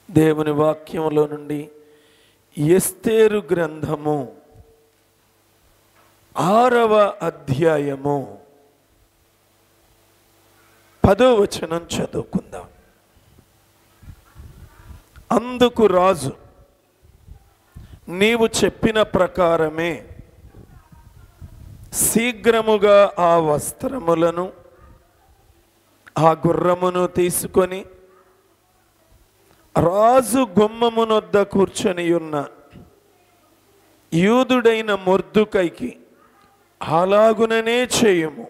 దేవుని వాక్యంలో నుండి ఎస్తేరు గ్రంథము 6వ అధ్యాయము 10వ వచనం చదువుకుందాం. అందుకు రాజు, నీవు చెప్పిన ప్రకారమే శీఘ్రముగా ఆ వస్త్రములను ఆ గుర్రమును తీసుకొని రాజు గుమ్మమునొద్ద కూర్చొని ఉన్న యూదుడైన మొర్దుకైకి అలాగుననే చేయుము.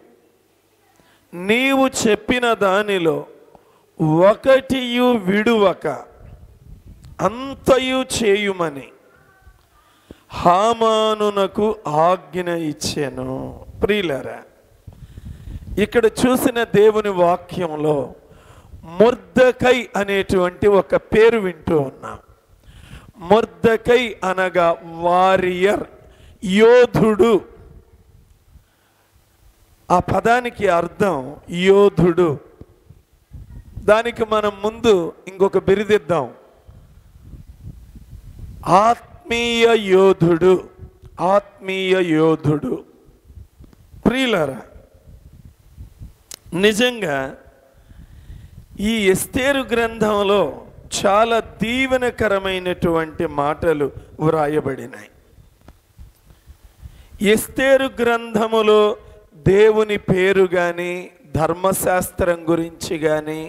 నీవు చెప్పిన దానిలో ఒకటియు విడువక అంతయు చేయుమని హామానునకు ఆజ్ఞ ఇచ్చెను. ప్రియులారా, ఇక్కడ చూసిన దేవుని వాక్యంలో మొర్దెకై అనేటువంటి ఒక పేరు వింటూ ఉన్నాం. మొర్దెకై అనగా వారియర్, యోధుడు. ఆ పదానికి అర్థం యోధుడు. దానికి మనం ముందు ఇంకొక బిరుదిద్దాం, ఆత్మీయ యోధుడు. ఆత్మీయ యోధుడు. ప్రియులారా, నిజంగా ఈ ఎస్తేరు గ్రంథంలో చాలా దీవెనకరమైనటువంటి మాటలు వ్రాయబడినాయి. ఎస్తేరు గ్రంథములో దేవుని పేరు కానీ, ధర్మశాస్త్రం గురించి కానీ,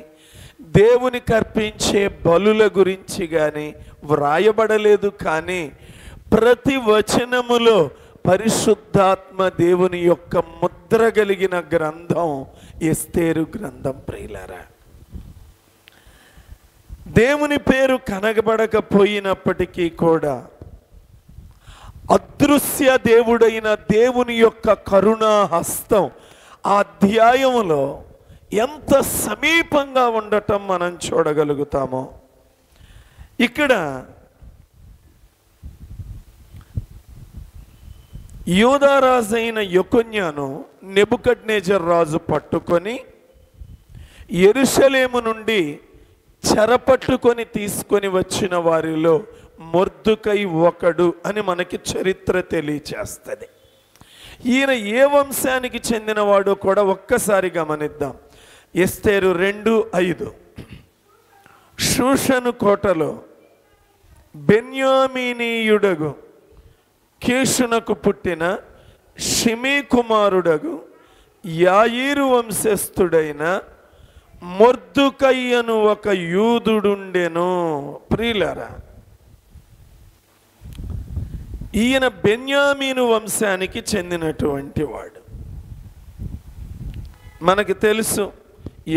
దేవునికి అర్పించే బలుల గురించి కానీ వ్రాయబడలేదు. కానీ ప్రతి వచనములో పరిశుద్ధాత్మ దేవుని యొక్క ముద్ర కలిగిన గ్రంథం ఎస్తేరు గ్రంథం. ప్రియులారా, దేవుని పేరు కనబడకపోయినప్పటికీ కూడా అదృశ్య దేవుడైన దేవుని యొక్క కరుణా హస్తం ఆ అధ్యాయంలో ఎంత సమీపంగా ఉండటం మనం చూడగలుగుతామో. ఇక్కడ యూదారాజైన యెకొన్యాను నెబుకద్నెజర్ రాజు పట్టుకొని యెరూషలేము నుండి చెరపట్టుకొని తీసుకొని వచ్చిన వారిలో మొర్దుకై ఒకడు అని మనకి చరిత్ర తెలియచేస్తుంది. ఈయన ఏ వంశానికి చెందినవాడో కూడా ఒక్కసారి గమనిద్దాం. ఎస్తేరు 2:5, షూషను కోటలో బెన్యామీనీయుడగు కీషునకు పుట్టిన షిమీ కుమారుడగు యాయీరు వంశస్థుడైన మొర్దుకై అను ఒక యూదుడుండెను. ప్రియులారా, ఈయన బెన్యామీను వంశానికి చెందినటువంటి వాడు. మనకి తెలుసు,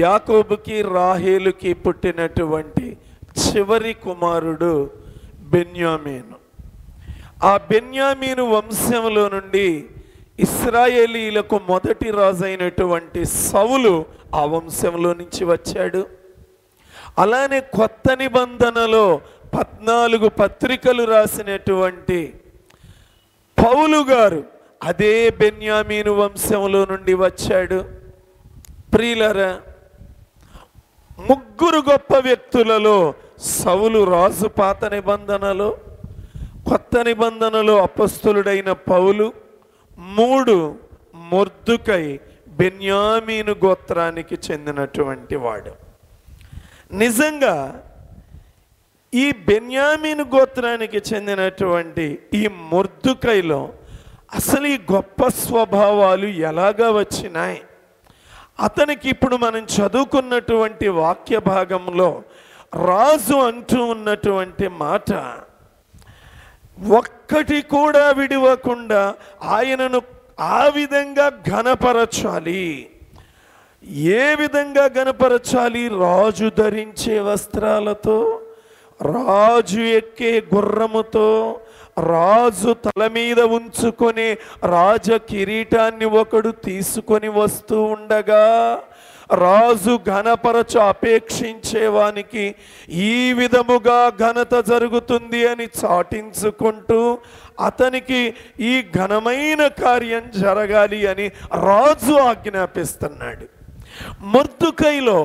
యాకోబుకి రాహేలుకి పుట్టినటువంటి చివరి కుమారుడు బెన్యామీను. ఆ బెన్యామీను వంశంలో నుండి ఇశ్రాయేలీలకు మొదటి రాజైనటువంటి సౌలు ఆ వంశంలో నుంచి వచ్చాడు. అలానే కొత్త నిబంధనలో 14 పత్రికలు రాసినటువంటి పౌలు గారు అదే బెన్యామీను వంశంలో నుండి వచ్చాడు. ప్రియులారా, 3 గొప్ప వ్యక్తులలో సౌలు రాజు పాత నిబంధనలో, కొత్త నిబంధనలో అపొస్తలుడైన పౌలు, 3 మొర్దుకై బెన్యామీను గోత్రానికి చెందినటువంటి వాడు. నిజంగా ఈ బెన్యామీను గోత్రానికి చెందినటువంటి ఈ మొర్దుకైలో అసలు ఈ గొప్ప స్వభావాలు ఎలాగా వచ్చినాయి? అతనికి ఇప్పుడు మనం చదువుకున్నటువంటి వాక్య భాగంలో రాజు అంటూ ఉన్నటువంటి మాట, ఒక్కటి కూడా విడివకుండా ఆయనను ఆ విధంగా ఘనపరచాలి. ఏ విధంగా ఘనపరచాలి? రాజు ధరించే వస్త్రాలతో, రాజు ఎక్కే గుర్రముతో, రాజు తల మీద ఉంచుకొని రాజ కిరీటాన్ని ఒకడు తీసుకొని వస్తూ ఉండగా రాజు ఘనపరచ అపేక్షించేవానికి ఈ విధముగా ఘనత జరుగుతుంది అని చాటించుకుంటూ అతనికి ఈ ఘనమైన కార్యం జరగాలి అని రాజు ఆజ్ఞాపిస్తున్నాడు. మొర్దుకైలో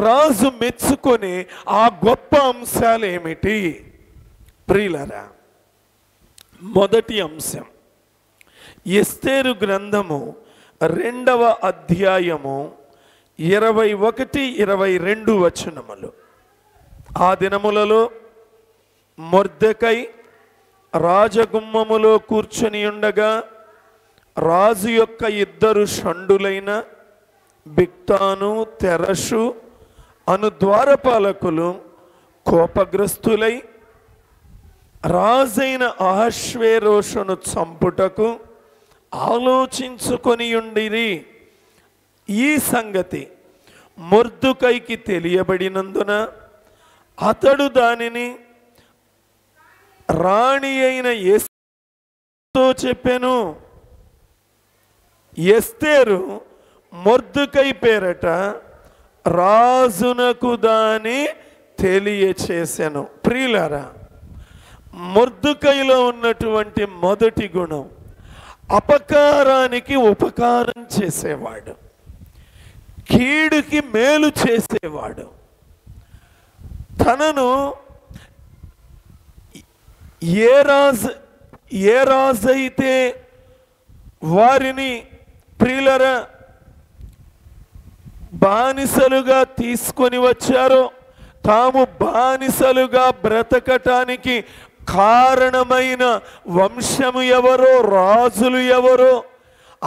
రాజు మెచ్చుకొని ఆ గొప్ప అంశాలు ఏమిటి ప్రియులారా? మొదటి అంశం, ఎస్తేరు గ్రంథము 2వ అధ్యాయము 21-22 వచనములు. ఆ దినములలో మొర్దెకై రాజగుమ్మములో కూర్చొని ఉండగా రాజు యొక్క 2 షండులైన బిక్తాను తెరషు అను ద్వారపాలకులు కోపగ్రస్తులై రాజైన అహష్వేరోషును చంపుటకు ఆలోచించుకొని ఉండిరి. ఈ సంగతి మొర్దుకైకి తెలియబడినందున అతడు దానిని రాణి అయిన ఎస్తేరుతో చెప్పెను. ఎస్తేరు మొర్దుకై పేరట రాజునకు దాని తెలియచేసెను. ప్రియులారా, మొర్దుకైలో ఉన్నటువంటి మొదటి గుణం, అపకారానికి ఉపకారం చేసేవాడు, కీడుకి మేలు చేసేవాడు. తనను ఏ రాజైతే వారిని ప్రియులరా బానిసలుగా తీసుకొని వచ్చారో, తాము బానిసలుగా బ్రతకటానికి కారణమైన వంశము ఎవరో, రాజులు ఎవరో,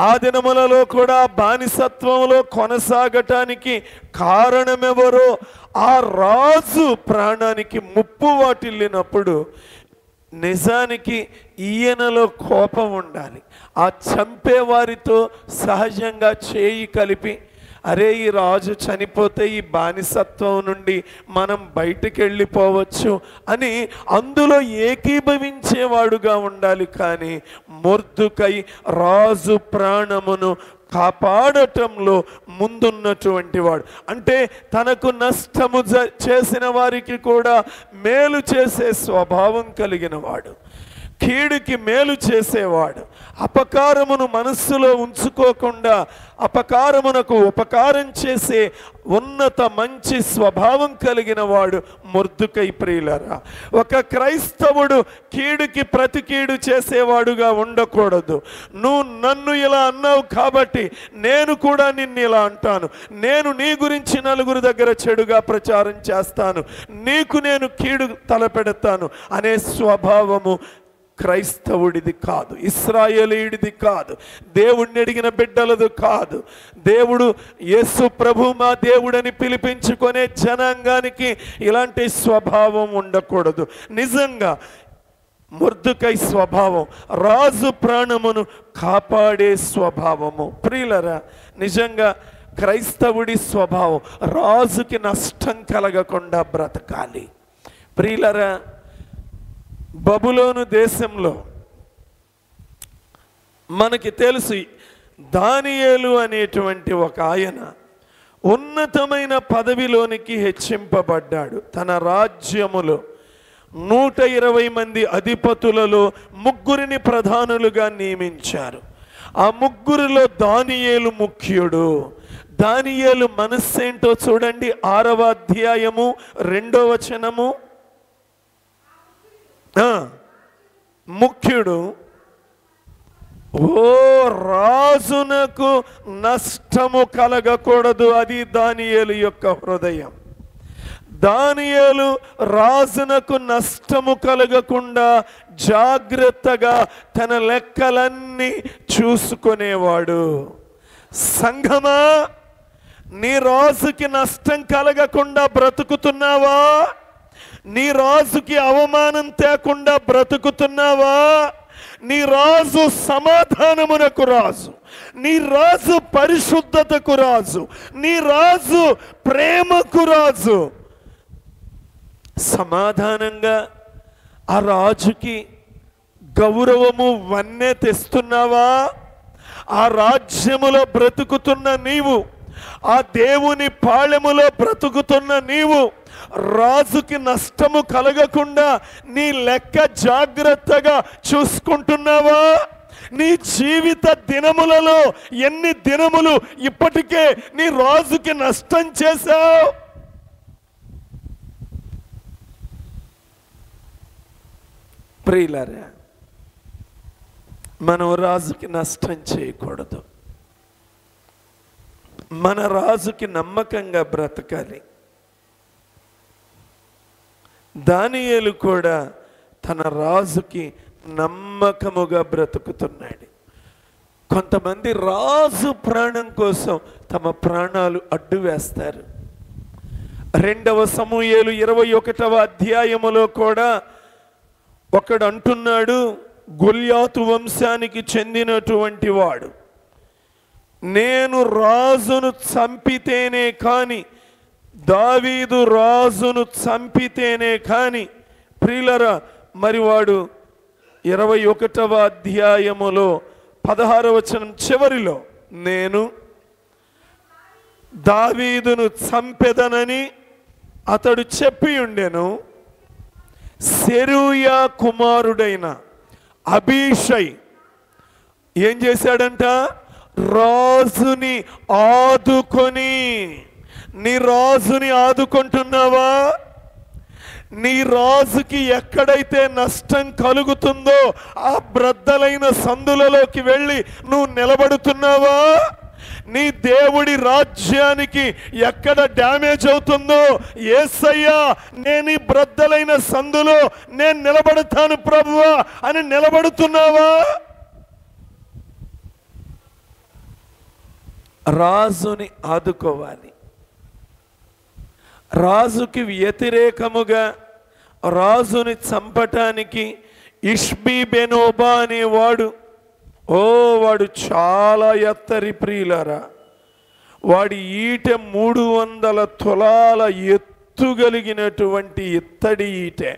ఆ దినములలో కూడా బానిసత్వంలో కొనసాగటానికి కారణమెవరో, ఆ రాజు ప్రాణానికి ముప్పు వాటిల్లినప్పుడు నిజానికి ఈయనలో కోపం ఉండాలి. ఆ చంపేవారితో సహజంగా చేయి కలిపి, అరే ఈ రాజు చనిపోతే ఈ బానిసత్వం నుండి మనం బయటికి వెళ్ళిపోవచ్చు అని అందులో ఏకీభవించేవాడుగా ఉండాలి. కానీ మొర్దుకై రాజు ప్రాణమును కాపాడటంలో ముందున్నటువంటి వాడు, అంటే తనకు నష్టము చేసిన వారికి కూడా మేలు చేసే స్వభావం కలిగిన వాడు, కీడుకి మేలు చేసేవాడు, అపకారమును మనస్సులో ఉంచుకోకుండా అపకారమునకు ఉపకారం చేసే ఉన్నత మంచి స్వభావం కలిగిన వాడు మొర్దుకై. ప్రియులారా, ఒక క్రైస్తవుడు కీడుకి ప్రతి కీడు చేసేవాడుగా ఉండకూడదు. నువ్వు నన్ను ఇలా అన్నావు కాబట్టి నేను కూడా నిన్ను ఇలా అంటాను, నేను నీ గురించి నలుగురు దగ్గర చెడుగా ప్రచారం చేస్తాను, నీకు నేను కీడు తలపెడతాను అనే స్వభావము క్రైస్తవుడిది కాదు, ఇశ్రాయేలీయుడిది కాదు, దేవుణ్ణి అడిగిన బిడ్డలది కాదు. దేవుడు యేసు ప్రభు మా దేవుడని పిలిపించుకునే జనాంగానికి ఇలాంటి స్వభావం ఉండకూడదు. నిజంగా మొర్దుకై స్వభావం రాజు ప్రాణమును కాపాడే స్వభావము. ప్రియులరా, నిజంగా క్రైస్తవుడి స్వభావం రాజుకి నష్టం కలగకుండా బ్రతకాలి. ప్రియులరా, బబులోను దేశంలో మనకి తెలుసు, దానియేలు అనేటువంటి ఒక ఆయన ఉన్నతమైన పదవిలోనికి హెచ్చింపబడ్డాడు. తన రాజ్యములో 120 మంది అధిపతులలో 3 ప్రధానులుగా నియమించారు. ఆ 3లో దానియేలు ముఖ్యుడు. దానియేలు మనస్సేంటో చూడండి, 6వ అధ్యాయము 2వ వచనము. ముఖ్యుడు, ఓ రాజునకు నష్టము కలగకూడదు, అది దానియేలు యొక్క హృదయం. దానియేలు రాజునకు నష్టము కలగకుండా జాగ్రత్తగా తన లెక్కలన్నీ చూసుకునేవాడు. సంఘమా, నీ రాజుకి నష్టం కలగకుండా బ్రతుకుతున్నావా? నీ రాజుకి అవమానం తేకుండా బ్రతుకుతున్నావా? నీ రాజు సమాధానమునకు రాజు, నీ రాజు పరిశుద్ధతకు రాజు, నీ రాజు ప్రేమకు రాజు. సమాధానంగా ఆ రాజుకి గౌరవము వన్నె తెస్తున్నావా? ఆ రాజ్యములో బ్రతుకుతున్న నీవు, ఆ దేవుని పాళెములో బ్రతుకుతున్న నీవు రాజుకి నష్టము కలగకుండా నీ లెక్క జాగ్రత్తగా చూసుకుంటున్నావా? నీ జీవిత దినములలో ఎన్ని దినములు ఇప్పటికే నీ రాజుకి నష్టం చేశావు? ప్రియులారా, మనం రాజుకి నష్టం చేయకూడదు. మన రాజుకి నమ్మకంగా బ్రతకాలి. దానియేలు కూడా తన రాజుకి నమ్మకముగా బ్రతుకుతున్నాడు. కొంతమంది రాజు ప్రాణం కోసం తమ ప్రాణాలు అడ్డు వేస్తారు. 2వ సమూయేలు 21వ అధ్యాయములో కూడా ఒకడు అంటున్నాడు, గొల్యాతు వంశానికి చెందినటువంటి వాడు, నేను రాజును చంపితేనే కాని, దావీదు రాజును చంపితేనే కాని, ప్రియులరా, మరి వాడు 21వ అధ్యాయములో 16వ వచనం చివరిలో, నేను దావీదును చంపెదనని అతడు చెప్పి ఉండెను. సెరూయా కుమారుడైన అబీషై ఏం చేశాడంట? రాజుని ఆదుకొని, నీ రాజుని ఆదుకుంటున్నావా? నీ రాజుకి ఎక్కడైతే నష్టం కలుగుతుందో ఆ బ్రద్దలైన సందులలోకి వెళ్ళి నువ్వు నిలబడుతున్నావా? నీ దేవుడి రాజ్యానికి ఎక్కడ డ్యామేజ్ అవుతుందో, యేసయ్యా నేను ఈ బ్రద్దలైన సందులో నేను నిలబడతాను ప్రభువా అని నిలబడుతున్నావా? రాజుని ఆదుకోవాలి. రాజుకి వ్యతిరేకముగా రాజుని చంపటానికి ఇష్బీబెనోబా అనేవాడు, వాడు చాలా ఎత్తరి, ప్రియులారా. వాడి ఈట 300 తులాల ఎత్తుగలిగినటువంటి ఇత్తడి ఈటె,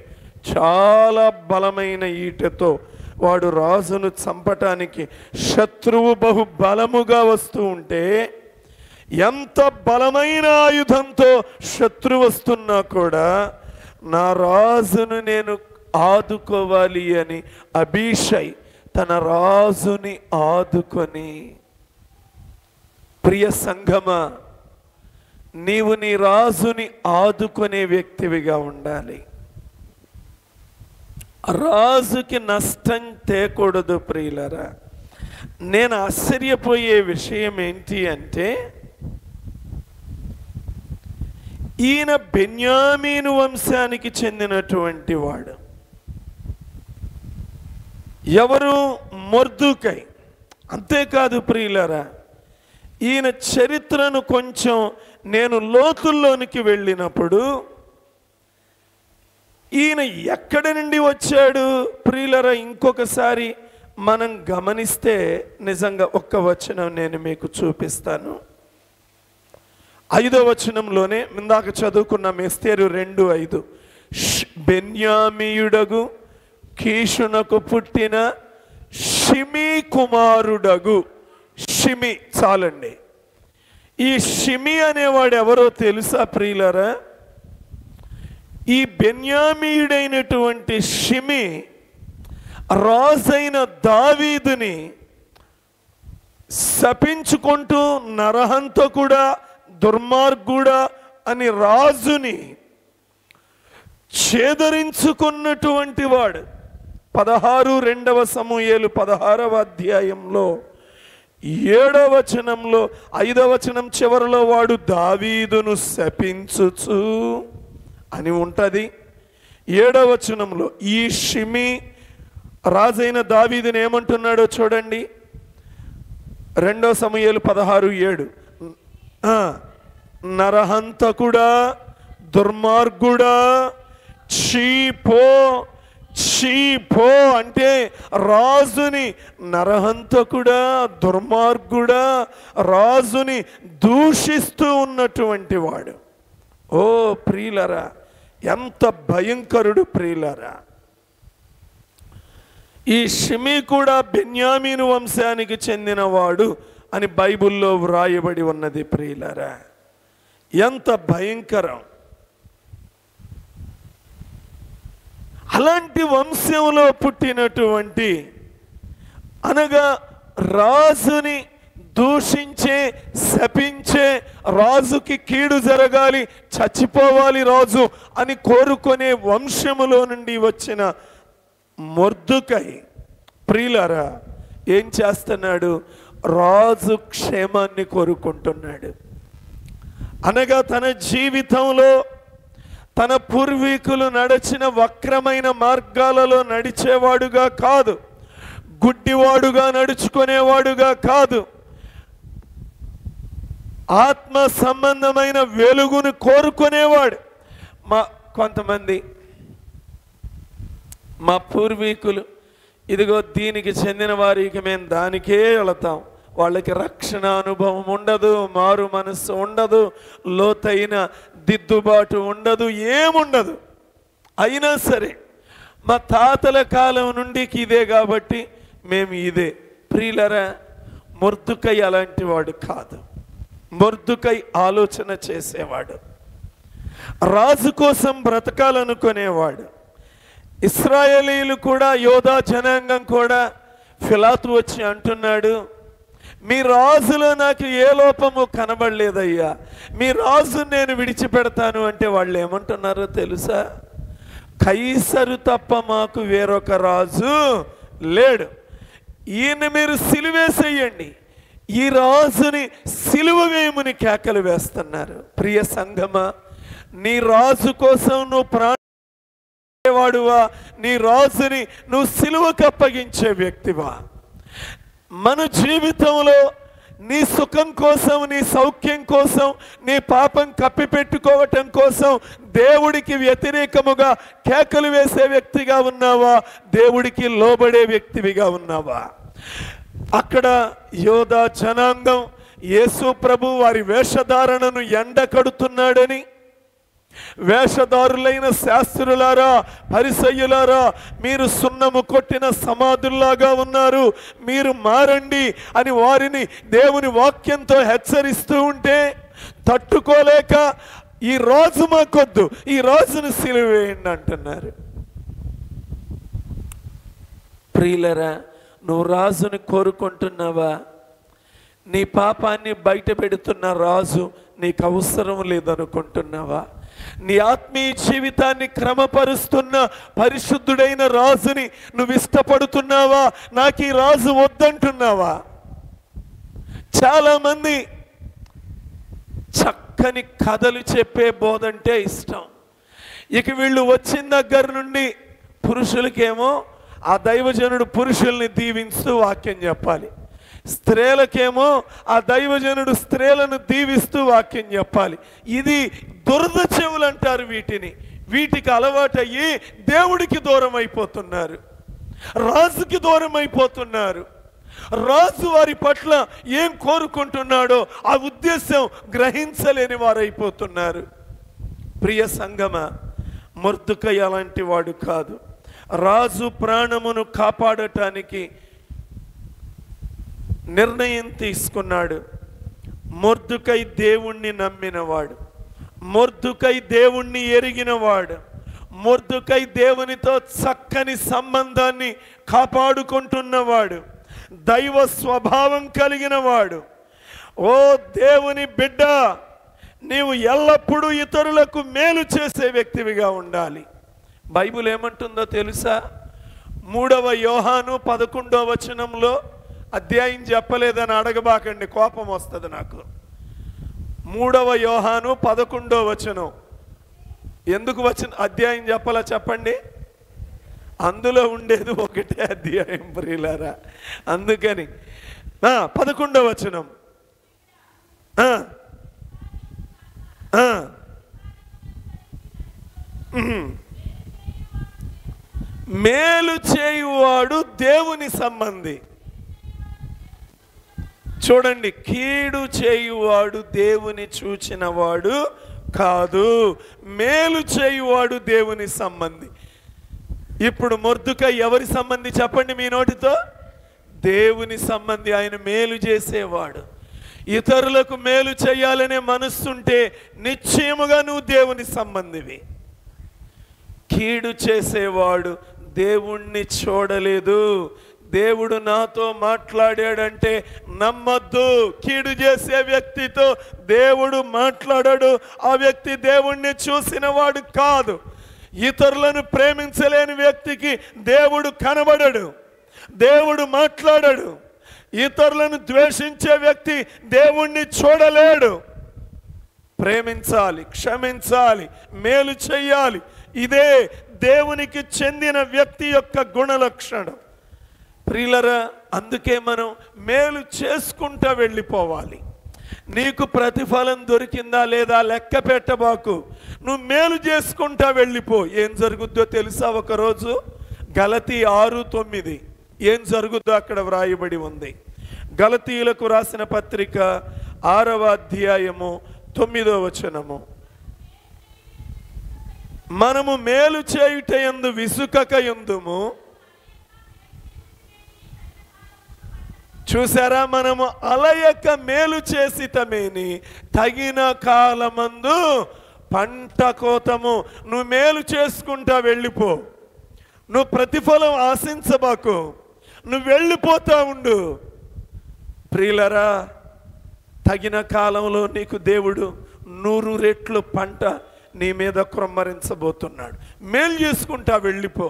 చాలా బలమైన ఈటెతో వాడు రాజును చంపటానికి, శత్రువు బహు బలముగా వస్తూ ఉంటే, ఎంత బలమైన ఆయుధంతో శత్రువు వస్తున్నా కూడా నా రాజును నేను ఆదుకోవాలి అని అబీషై తన రాజుని ఆదుకొని, ప్రియ సంఘమా, నీవు నీ రాజుని ఆదుకునే వ్యక్తివిగా ఉండాలి. రాజుకి నష్టం తేకూడదు. ప్రియులరా, నేను ఆశ్చర్యపోయే విషయం ఏంటి అంటే, ఈయన బెన్యామీను వంశానికి చెందినటువంటి వాడు. ఎవరు? మొర్దుకై. అంతేకాదు ప్రియులారా, ఈయన చరిత్రను కొంచెం నేను లోతుల్లోనికి వెళ్ళినప్పుడు, ఈయన ఎక్కడి నుండి వచ్చాడు ప్రియులారా, ఇంకొకసారి మనం గమనిస్తే నిజంగా ఒక్క వచనం నేను మీకు చూపిస్తాను. 5వ వచనంలోనే ఇందాక చదువుకున్న ఎస్తేరు 2:5, బెన్యామీయుడగు కీషునకు పుట్టిన షిమి కుమారుడగు. షిమి, చాలండి. ఈ షిమి అనేవాడు ఎవరో తెలుసా ప్రియులారా? ఈ బెన్యామీయుడైనటువంటి షిమి రాజైన దావీదుని శపించుకుంటూ నరహంతకుడా, దుర్మార్గుడా అని రాజుని ఛేదరించుకున్నటువంటి వాడు. 2వ సమూయేలు 16వ అధ్యాయంలో 7వ వచనంలో 5వ వచనం చివరిలో వాడు దావీదును శపించుచు అని ఉంటది. 7వ వచనంలో ఈ షిమి రాజైన దావీదుని ఏమంటున్నాడో చూడండి. 2వ సమూయేలు 16:7, నరహంతకుడా, దుర్మార్గుడా, చీపో అంటే రాజుని నరహంతకుడా, దుర్మార్గుడా, రాజుని దూషిస్తూ ఉన్నటువంటి వాడు. ఓ ప్రియులరా, ఎంత భయంకరుడు ప్రియులరా! ఈ షిమి కూడా బెన్యామీను వంశానికి చెందినవాడు అని బైబిల్లో వ్రాయబడి ఉన్నది ప్రియులరా. ఎంత భయంకరం! అలాంటి వంశంలో పుట్టినటువంటి అనగా రాజుని దూషించే, శపించే, రాజుకి కీడు జరగాలి, చచ్చిపోవాలి రాజు అని కోరుకునే వంశములో నుండి వచ్చిన మొర్దుకై ప్రియులారా ఏం చేస్తున్నాడు? రాజు క్షేమాన్ని కోరుకుంటున్నాడు. అనగా తన జీవితంలో తన పూర్వీకులు నడిచిన వక్రమైన మార్గాలలో నడిచేవాడుగా కాదు, గుడ్డివాడుగా నడుచుకునేవాడుగా కాదు, ఆత్మ సంబంధమైన వెలుగును కోరుకునేవాడు. కొంతమంది మా పూర్వీకులు ఇదిగో దీనికి చెందిన వారికి మేము దానికే వెళతాం, వాళ్ళకి రక్షణ అనుభవం ఉండదు, మారు మనస్సు ఉండదు, లోతైన దిద్దుబాటు ఉండదు, ఏముండదు. అయినా సరే మా తాతల కాలం నుండి ఇదే కాబట్టి మేము ఇదే. ప్రియులరా, మొర్దుకై అలాంటి వాడు కాదు. మొర్దుకై ఆలోచన చేసేవాడు, రాజు కోసం బ్రతకాలనుకునేవాడు. ఇశ్రాయేలీలు కూడా, యోధా జనాంగం కూడా పిలాతు వచ్చి అంటున్నాడు, మీ రాజులో నాకు ఏ లోపము కనబడలేదయ్యా, మీ రాజు నేను విడిచిపెడతాను అంటే వాళ్ళు ఏమంటున్నారో తెలుసా? కైసరు తప్ప మాకు వేరొక రాజు లేడు, ఈయన మీరు సిలువేసేయండి, ఈ రాజుని సిలువ వేయమని కేకలు వేస్తున్నారు. ప్రియ సంఘమా, నీ రాజు కోసం నువ్వు వాడువా? నీ రాజుని నువ్వు సిలువకు అప్పగించే వ్యక్తివా? మన జీవితంలో నీ సుఖం కోసం, నీ సౌఖ్యం కోసం, నీ పాపం కప్పిపెట్టుకోవటం కోసం దేవుడికి వ్యతిరేకముగా కేకలు వేసే వ్యక్తిగా ఉన్నావా? దేవుడికి లోబడే వ్యక్తివిగా ఉన్నావా? అక్కడ యోధా జనాంగం యేసు ప్రభు వారి వేషధారణను ఎండకడుతున్నాడని, వేషధారులైన శాస్త్రులారా, పరిసయ్యులారా, మీరు సున్నము కొట్టిన సమాధుల్లాగా ఉన్నారు, మీరు మారండి అని వారిని దేవుని వాక్యంతో హెచ్చరిస్తూ ఉంటే తట్టుకోలేక ఈ రాజు మాకొద్దు, ఈ రాజును సిలువేయండి అంటున్నారు. ప్రియులరా, నువ్వు రాజుని కోరుకుంటున్నావా? నీ పాపాన్ని బయట పెడుతున్న రాజు నీకు అవసరం లేదనుకుంటున్నావా? నీ ఆత్మీయ జీవితాన్ని క్రమపరుస్తున్న పరిశుద్ధుడైన రాజుని నువ్వు ఇష్టపడుతున్నావా? నాకు ఈ రాజు వద్దంటున్నావా? చాలామంది చక్కని కథలు చెప్పే బోధంటే ఇష్టం. ఇక వీళ్ళు వచ్చిన దగ్గర నుండి పురుషులకేమో ఆ దైవజనుడు పురుషుల్ని దీవిస్తూ వాక్యం చెప్పాలి, స్త్రీలకేమో ఆ దైవజనుడు స్త్రీలను దీవిస్తూ వాక్యం చెప్పాలి. ఇది దురద చెవులు అంటారు వీటిని. వీటికి అలవాటయ్యి దేవుడికి దూరం అయిపోతున్నారు, రాజుకి దూరం అయిపోతున్నారు. రాజు వారి పట్ల ఏం కోరుకుంటున్నాడో ఆ ఉద్దేశం గ్రహించలేని వారైపోతున్నారు. ప్రియ సంగమా, మొర్దుకై అలాంటి వాడు కాదు. రాజు ప్రాణమును కాపాడటానికి నిర్ణయం తీసుకున్నాడు. మొర్దుకై దేవుణ్ణి నమ్మినవాడు, మొర్దుకై దేవుణ్ణి ఎరిగినవాడు, మొర్దుకై దేవునితో చక్కని సంబంధాన్ని కాపాడుకుంటున్నవాడు, దైవ స్వభావం కలిగినవాడు. ఓ దేవుని బిడ్డ, నీవు ఎల్లప్పుడూ ఇతరులకు మేలు చేసే వ్యక్తివిగా ఉండాలి. బైబిల్ ఏమంటుందో తెలుసా? 3వ యోహాను 11వ వచనంలో, అధ్యాయం చెప్పలేదని అడగబాకండి, కోపం వస్తుంది నాకు. 3వ యోహాను 11వ వచనం. ఎందుకు అధ్యాయం చెప్పాలా చెప్పండి? అందులో ఉండేది ఒకటే అధ్యాయం ప్రియులారా, అందుకని 11వ వచనం. మేలు చేయువాడు దేవుని సంబంధి. చూడండి, కీడు చేయువాడు దేవుని చూచినవాడు కాదు, మేలు చేయువాడు దేవుని సంబంధి. ఇప్పుడు మొర్దుకై ఎవరి సంబంధి చెప్పండి మీ నోటితో? దేవుని సంబంధి. ఆయన మేలు చేసేవాడు. ఇతరులకు మేలు చేయాలనే మనస్సుంటే నిశ్చయముగా నువ్వు దేవుని సంబంధివి. కీడు చేసేవాడు దేవుణ్ణి చూడలేదు, దేవుడు నాతో మాట్లాడాడంటే నమ్మద్దు. కీడు చేసే వ్యక్తితో దేవుడు మాట్లాడాడు. ఆ వ్యక్తి దేవుణ్ణి చూసిన వాడు కాదు. ఇతరులను ప్రేమించలేని వ్యక్తికి దేవుడు కనబడడు, దేవుడు మాట్లాడాడు. ఇతరులను ద్వేషించే వ్యక్తి దేవుణ్ణి చూడలేడు. ప్రేమించాలి, క్షమించాలి, మేలు చెయ్యాలి. ఇదే దేవునికి చెందిన వ్యక్తి యొక్క గుణలక్షణం. ప్రియులరా, అందుకే మనం మేలు చేసుకుంటూ వెళ్ళిపోవాలి. నీకు ప్రతిఫలం దొరికిందా లేదా లెక్క పెట్టబాకు. నువ్వు మేలు చేసుకుంటా వెళ్ళిపో. ఏం జరుగుద్దో తెలుసా? ఒకరోజు గలతీ 6:9 ఏం జరుగుద్దో అక్కడ వ్రాయబడి ఉంది. గలతీయులకు రాసిన పత్రిక 6వ అధ్యాయము 9వ వచనము. మనము మేలు చేయుట యందు విసుకక యుందుము. చూసారా, మనము అలయక మేలు చేసితమేని తగిన కాలమందు పంట కోతము. నువ్వు మేలు చేసుకుంటా వెళ్ళిపో. నువ్వు ప్రతిఫలం ఆశించబాకు. నువ్వు వెళ్ళిపోతా ఉండు. ప్రియులరా, తగిన కాలంలో నీకు దేవుడు 100 రెట్లు పంట నీ మీద కుమ్మరించబోతున్నాడు. మేలు చేసుకుంటా వెళ్ళిపో.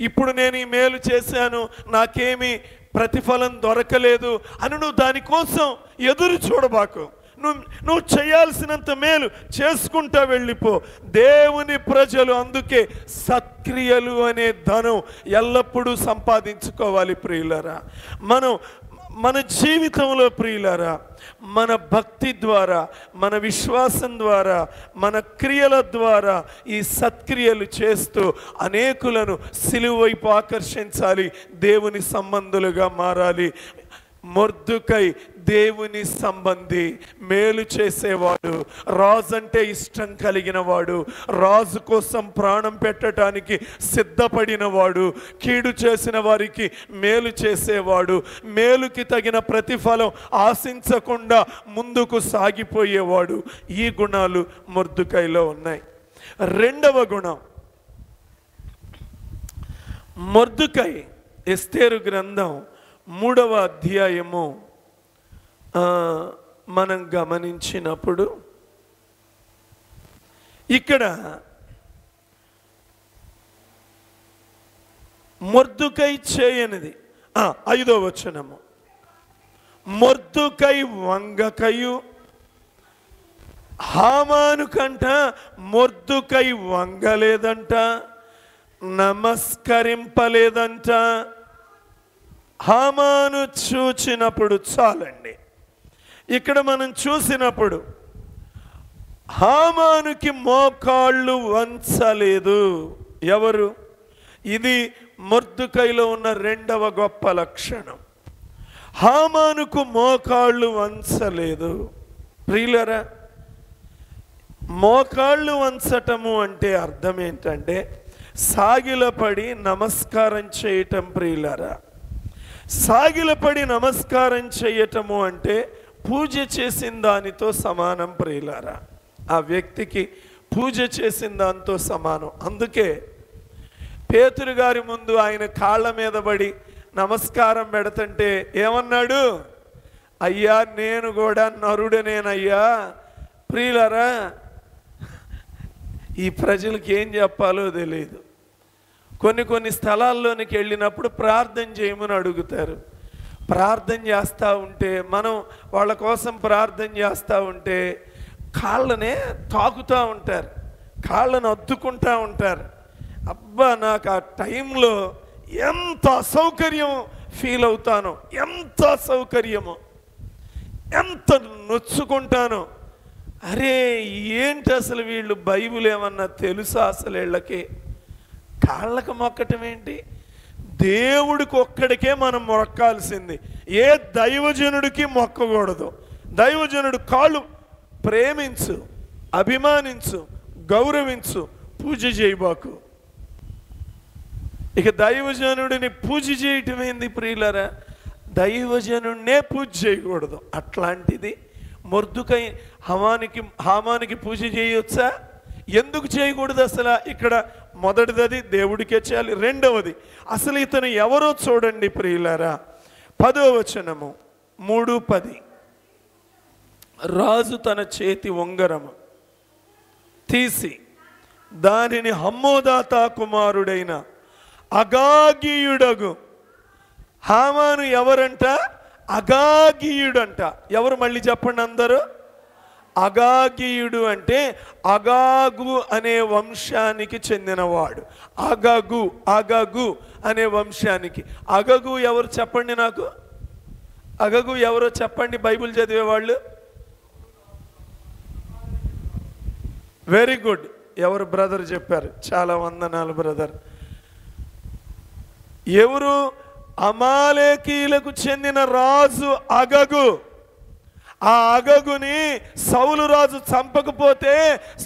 ఇప్పుడు నేను ఈ మేలు చేశాను, నాకేమీ ప్రతిఫలం దొరకలేదు అని నువ్వు దానికోసం ఎదురు చూడబాకు. నువ్వు చేయాల్సినంత మేలు చేసుకుంటా వెళ్ళిపో. దేవుని ప్రజలు అందుకే సత్క్రియలు అనే ధనం ఎల్లప్పుడూ సంపాదించుకోవాలి. ప్రియులరా, మన జీవితంలో ప్రియులారా, మన భక్తి ద్వారా, మన విశ్వాసం ద్వారా, మన క్రియల ద్వారా ఈ సత్క్రియలు చేస్తూ అనేకులను సిలువ వైపు ఆకర్షించాలి. దేవుని సంబంధులుగా మారాలి. మొర్దుకై దేవుని సంబంధి, మేలు చేసేవాడు, రాజు అంటే ఇష్టం కలిగిన వాడు, రాజు కోసం ప్రాణం పెట్టడానికి సిద్ధపడిన వాడు, కీడు చేసిన వారికి మేలు చేసేవాడు, మేలుకి తగిన ప్రతిఫలం ఆశించకుండా ముందుకు సాగిపోయేవాడు. ఈ గుణాలు మొర్దుకైలో ఉన్నాయి. రెండవ గుణం, మొర్దుకై ఎస్తేరు గ్రంథం 3వ అధ్యాయము మనం గమనించినప్పుడు ఇక్కడ మొర్దుకై చేయనిది 5వ వచనము. మొర్దుకై వంగకయు, హామాను కంట మొర్దుకై వంగలేదంట, నమస్కరింపలేదంట. హామాను చూచినప్పుడు చాలండి. ఇక్కడ మనం చూసినప్పుడు హామానుకి మోకాళ్ళు వంచలేదు. ఎవరు? ఇది మొర్దుకైలో ఉన్న రెండవ గొప్ప లక్షణం. హామానుకు మోకాళ్ళు వంచలేదు. ప్రియులరా, మోకాళ్ళు వంచటము అంటే అర్థం ఏంటంటే సాగిలపడి నమస్కారం చేయటం. ప్రియులరా, సాగిలపడి నమస్కారం చేయటము అంటే పూజ చేసిన దానితో సమానం. ప్రియులారా, ఆ వ్యక్తికి పూజ చేసిన దాంతో సమానం. అందుకే పేతురు గారి ముందు ఆయన కాళ్ళ మీద పడి నమస్కారం పెడుతుంటే ఏమన్నాడు? అయ్యా, నేను కూడా నరుడనేనయ్యా. ప్రియులారా, ఈ ప్రజలకి ఏం చెప్పాలో తెలియదు. కొన్ని స్థలాల్లోనికి వెళ్ళినప్పుడు ప్రార్థన చేయమని అడుగుతారు. ప్రార్థన చేస్తూ ఉంటే, మనం వాళ్ళ కోసం ప్రార్థన చేస్తూ ఉంటే కాళ్ళనే తాకుతూ ఉంటారు, కాళ్ళను అద్దుకుంటూ ఉంటారు. అబ్బా, నాకు ఆ టైంలో ఎంత అసౌకర్యం ఫీల్ అవుతానో, ఎంత అసౌకర్యమో, ఎంత నొచ్చుకుంటానో. అరే, ఏంటి అసలు వీళ్ళు బైబిల్ ఏమన్నా తెలుసా అసలు వీళ్ళకి? కాళ్ళకు మొక్కటం ఏంటి? దేవుడికి ఒక్కడికే మనం మొక్కాల్సింది. ఏ దైవజనుడికి మొక్కకూడదు. దైవజనుడు కాళ్ళు ప్రేమించు, అభిమానించు, గౌరవించు, పూజ చేయబాకు. ఇక దైవజనుడిని పూజ చేయటం ఏంది ప్రియులరా? దైవజనుడినే పూజ చేయకూడదు. అట్లాంటిది మొర్దుకై హామానికి పూజ చేయొచ్చా? ఎందుకు చేయకూడదు? అసలు ఇక్కడ మొదటిది దేవుడికే చేయాలి. రెండవది అసలు ఇతను ఎవరో చూడండి ప్రియులారా. 10వ వచనము 3:10. రాజు తన చేతి ఉంగరము తీసి దానిని హమ్మోదాత కుమారుడైన అగాగీయుడగు హామాను ఎవరంట? అగాగీయుడంట. ఎవరు మళ్ళీ చెప్పండి అందరూ. అగాగీయుడు అంటే అగాగు అనే వంశానికి చెందినవాడు. అగగు అనే వంశానికి. అగగు ఎవరు చెప్పండి నాకు. అగగు ఎవరో చెప్పండి బైబిల్ చదివేవాళ్ళు. Very good. ఎవరు బ్రదర్ చెప్పారు. చాలా వందనాలు బ్రదర్. ఎవరు? అమాలేకీలకు చెందిన రాజు అగగు. ఆ అగగుని సౌలు రాజు చంపకపోతే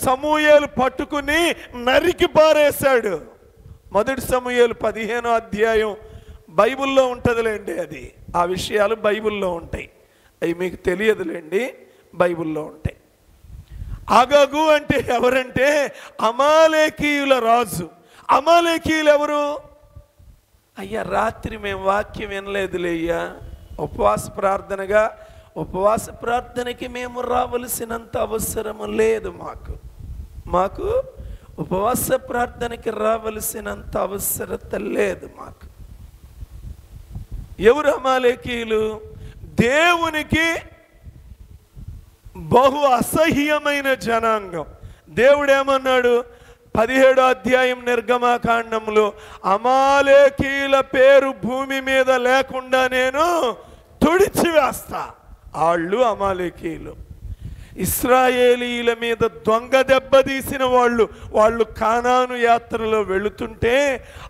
సమూయేలు పట్టుకుని నరికి పారేశాడు. 1 సమూయేలు 15వ అధ్యాయం బైబిల్లో ఉంటుందిలేండి. అది ఆ విషయాలు బైబిల్లో ఉంటాయి. అవి మీకు తెలియదులేండి, బైబిల్లో ఉంటాయి. అగగు అంటే ఎవరంటే అమాలేకీయుల రాజు. అమాలేకీయులు ఎవరు? అయ్యా రాత్రి మేము వాక్యం వినలేదులే అయ్యా. ఉపవాస ప్రార్థనకి మేము రావలసినంత అవసరం లేదు. మాకు ఉపవాస ప్రార్థనకి రావలసినంత అవసరత లేదు మాకు. ఎవరు అమాలేకీయులు? దేవునికి బహు అసహ్యమైన జనాంగం. దేవుడేమన్నాడు 17వ అధ్యాయం నిర్గమకాండంలో, అమాలేకీయుల పేరు భూమి మీద లేకుండా నేను తుడిచివేస్తా. వాళ్ళు అమాలేకీయులు. ఇశ్రాయేలీల మీద దొంగ దెబ్బతీసిన వాళ్ళు కానాను యాత్రలో వెళుతుంటే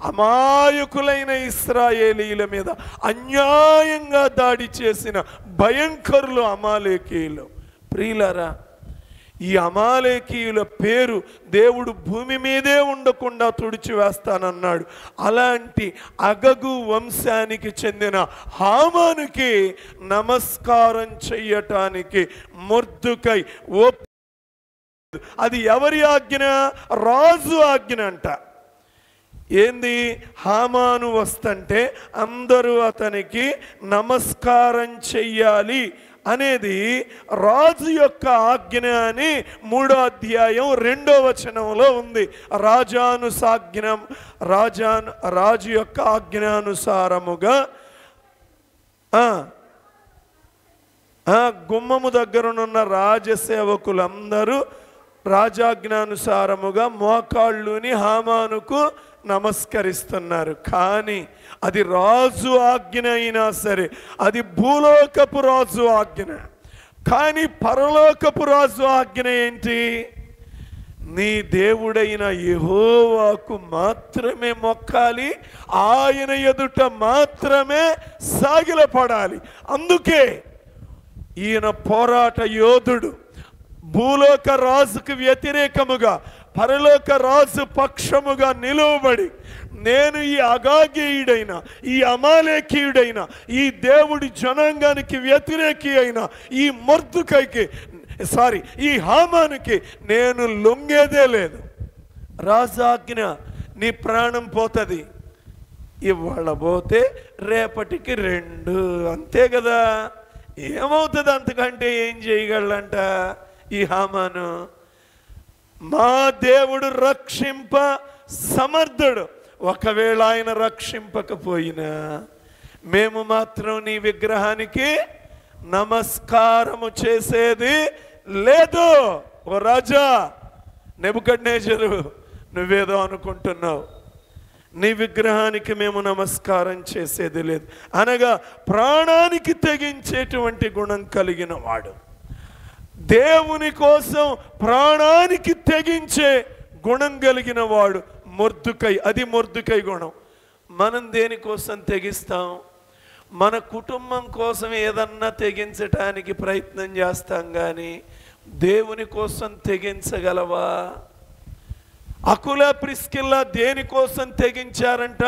అమాయకులైన ఇశ్రాయేలీల మీద అన్యాయంగా దాడి చేసిన భయంకరులు అమాలేకీయులు. ప్రియులారా, ఈ అమాలేకీయుల పేరు దేవుడు భూమి మీదే ఉండకుండా తుడిచివేస్తానన్నాడు. అలాంటి అగగు వంశానికి చెందిన హామానుకి నమస్కారం చెయ్యటానికి మొర్దుకై అది ఎవరి ఆజ్ఞ? రాజు ఆజ్ఞ అంట. ఏంది? హామాను వస్తుంటే అందరూ అతనికి నమస్కారం చెయ్యాలి అనేది రాజు యొక్క ఆజ్ఞ అని 3వ అధ్యాయం 2వ వచనంలో ఉంది. రాజు యొక్క ఆజ్ఞానుసారముగా గుమ్మము దగ్గరనున్న రాజసేవకులందరూ రాజాజ్ఞానుసారముగా మోకాళ్ళుని హామానుకు నమస్కరిస్తున్నారు. కానీ అది రాజు ఆజ్ఞ అయినా సరే, అది భూలోకపు రాజు ఆజ్ఞ. కానీ పరలోకపు రాజు ఆజ్ఞ ఏంటి? నీ దేవుడైన యెహోవాకు మాత్రమే మొక్కాలి, ఆయన ఎదుట మాత్రమే సాగిలపడాలి. అందుకే ఈయన పోరాట యోధుడు. భూలోక రాజుకు వ్యతిరేకముగా పరలోక రాజు పక్షముగా నిలువబడి, నేను ఈ అగాగీయుడైన, ఈ అమాలేకీయుడైన, ఈ దేవుడి జనాంగానికి వ్యతిరేకి అయిన ఈ హామానుకి నేను లొంగేదే లేదు. రాజాజ్ఞ, నీ ప్రాణం పోతుంది. ఇవాళ పోతే రేపటికి 2, అంతే కదా. ఏమవుతుంది? అంతకంటే ఏం చేయగలంట ఈ హామాను? మా దేవుడు రక్షింప సమర్థుడు. ఒకవేళ ఆయన రక్షింపకపోయినా మేము మాత్రం నీ విగ్రహానికి నమస్కారము చేసేది లేదు. ఓ రాజా నెబుకద్నెజరు, నువ్వేదో అనుకుంటున్నావు. నీ విగ్రహానికి మేము నమస్కారం చేసేది లేదు అనగా ప్రాణానికి తెగించేటువంటి గుణం కలిగిన వాడు, దేవుని కోసం ప్రాణానికి తెగించే గుణం కలిగిన వాడు మొర్దుకై. అది మొర్దుకై గుణం. మనం దేనికోసం తెగిస్తాం? మన కుటుంబం కోసం ఏదన్నా తెగించటానికి ప్రయత్నం చేస్తాం, కానీ దేవుని కోసం తెగించగలవా? అకుల ప్రిస్కిల్లా దేనికోసం తెగించారంట?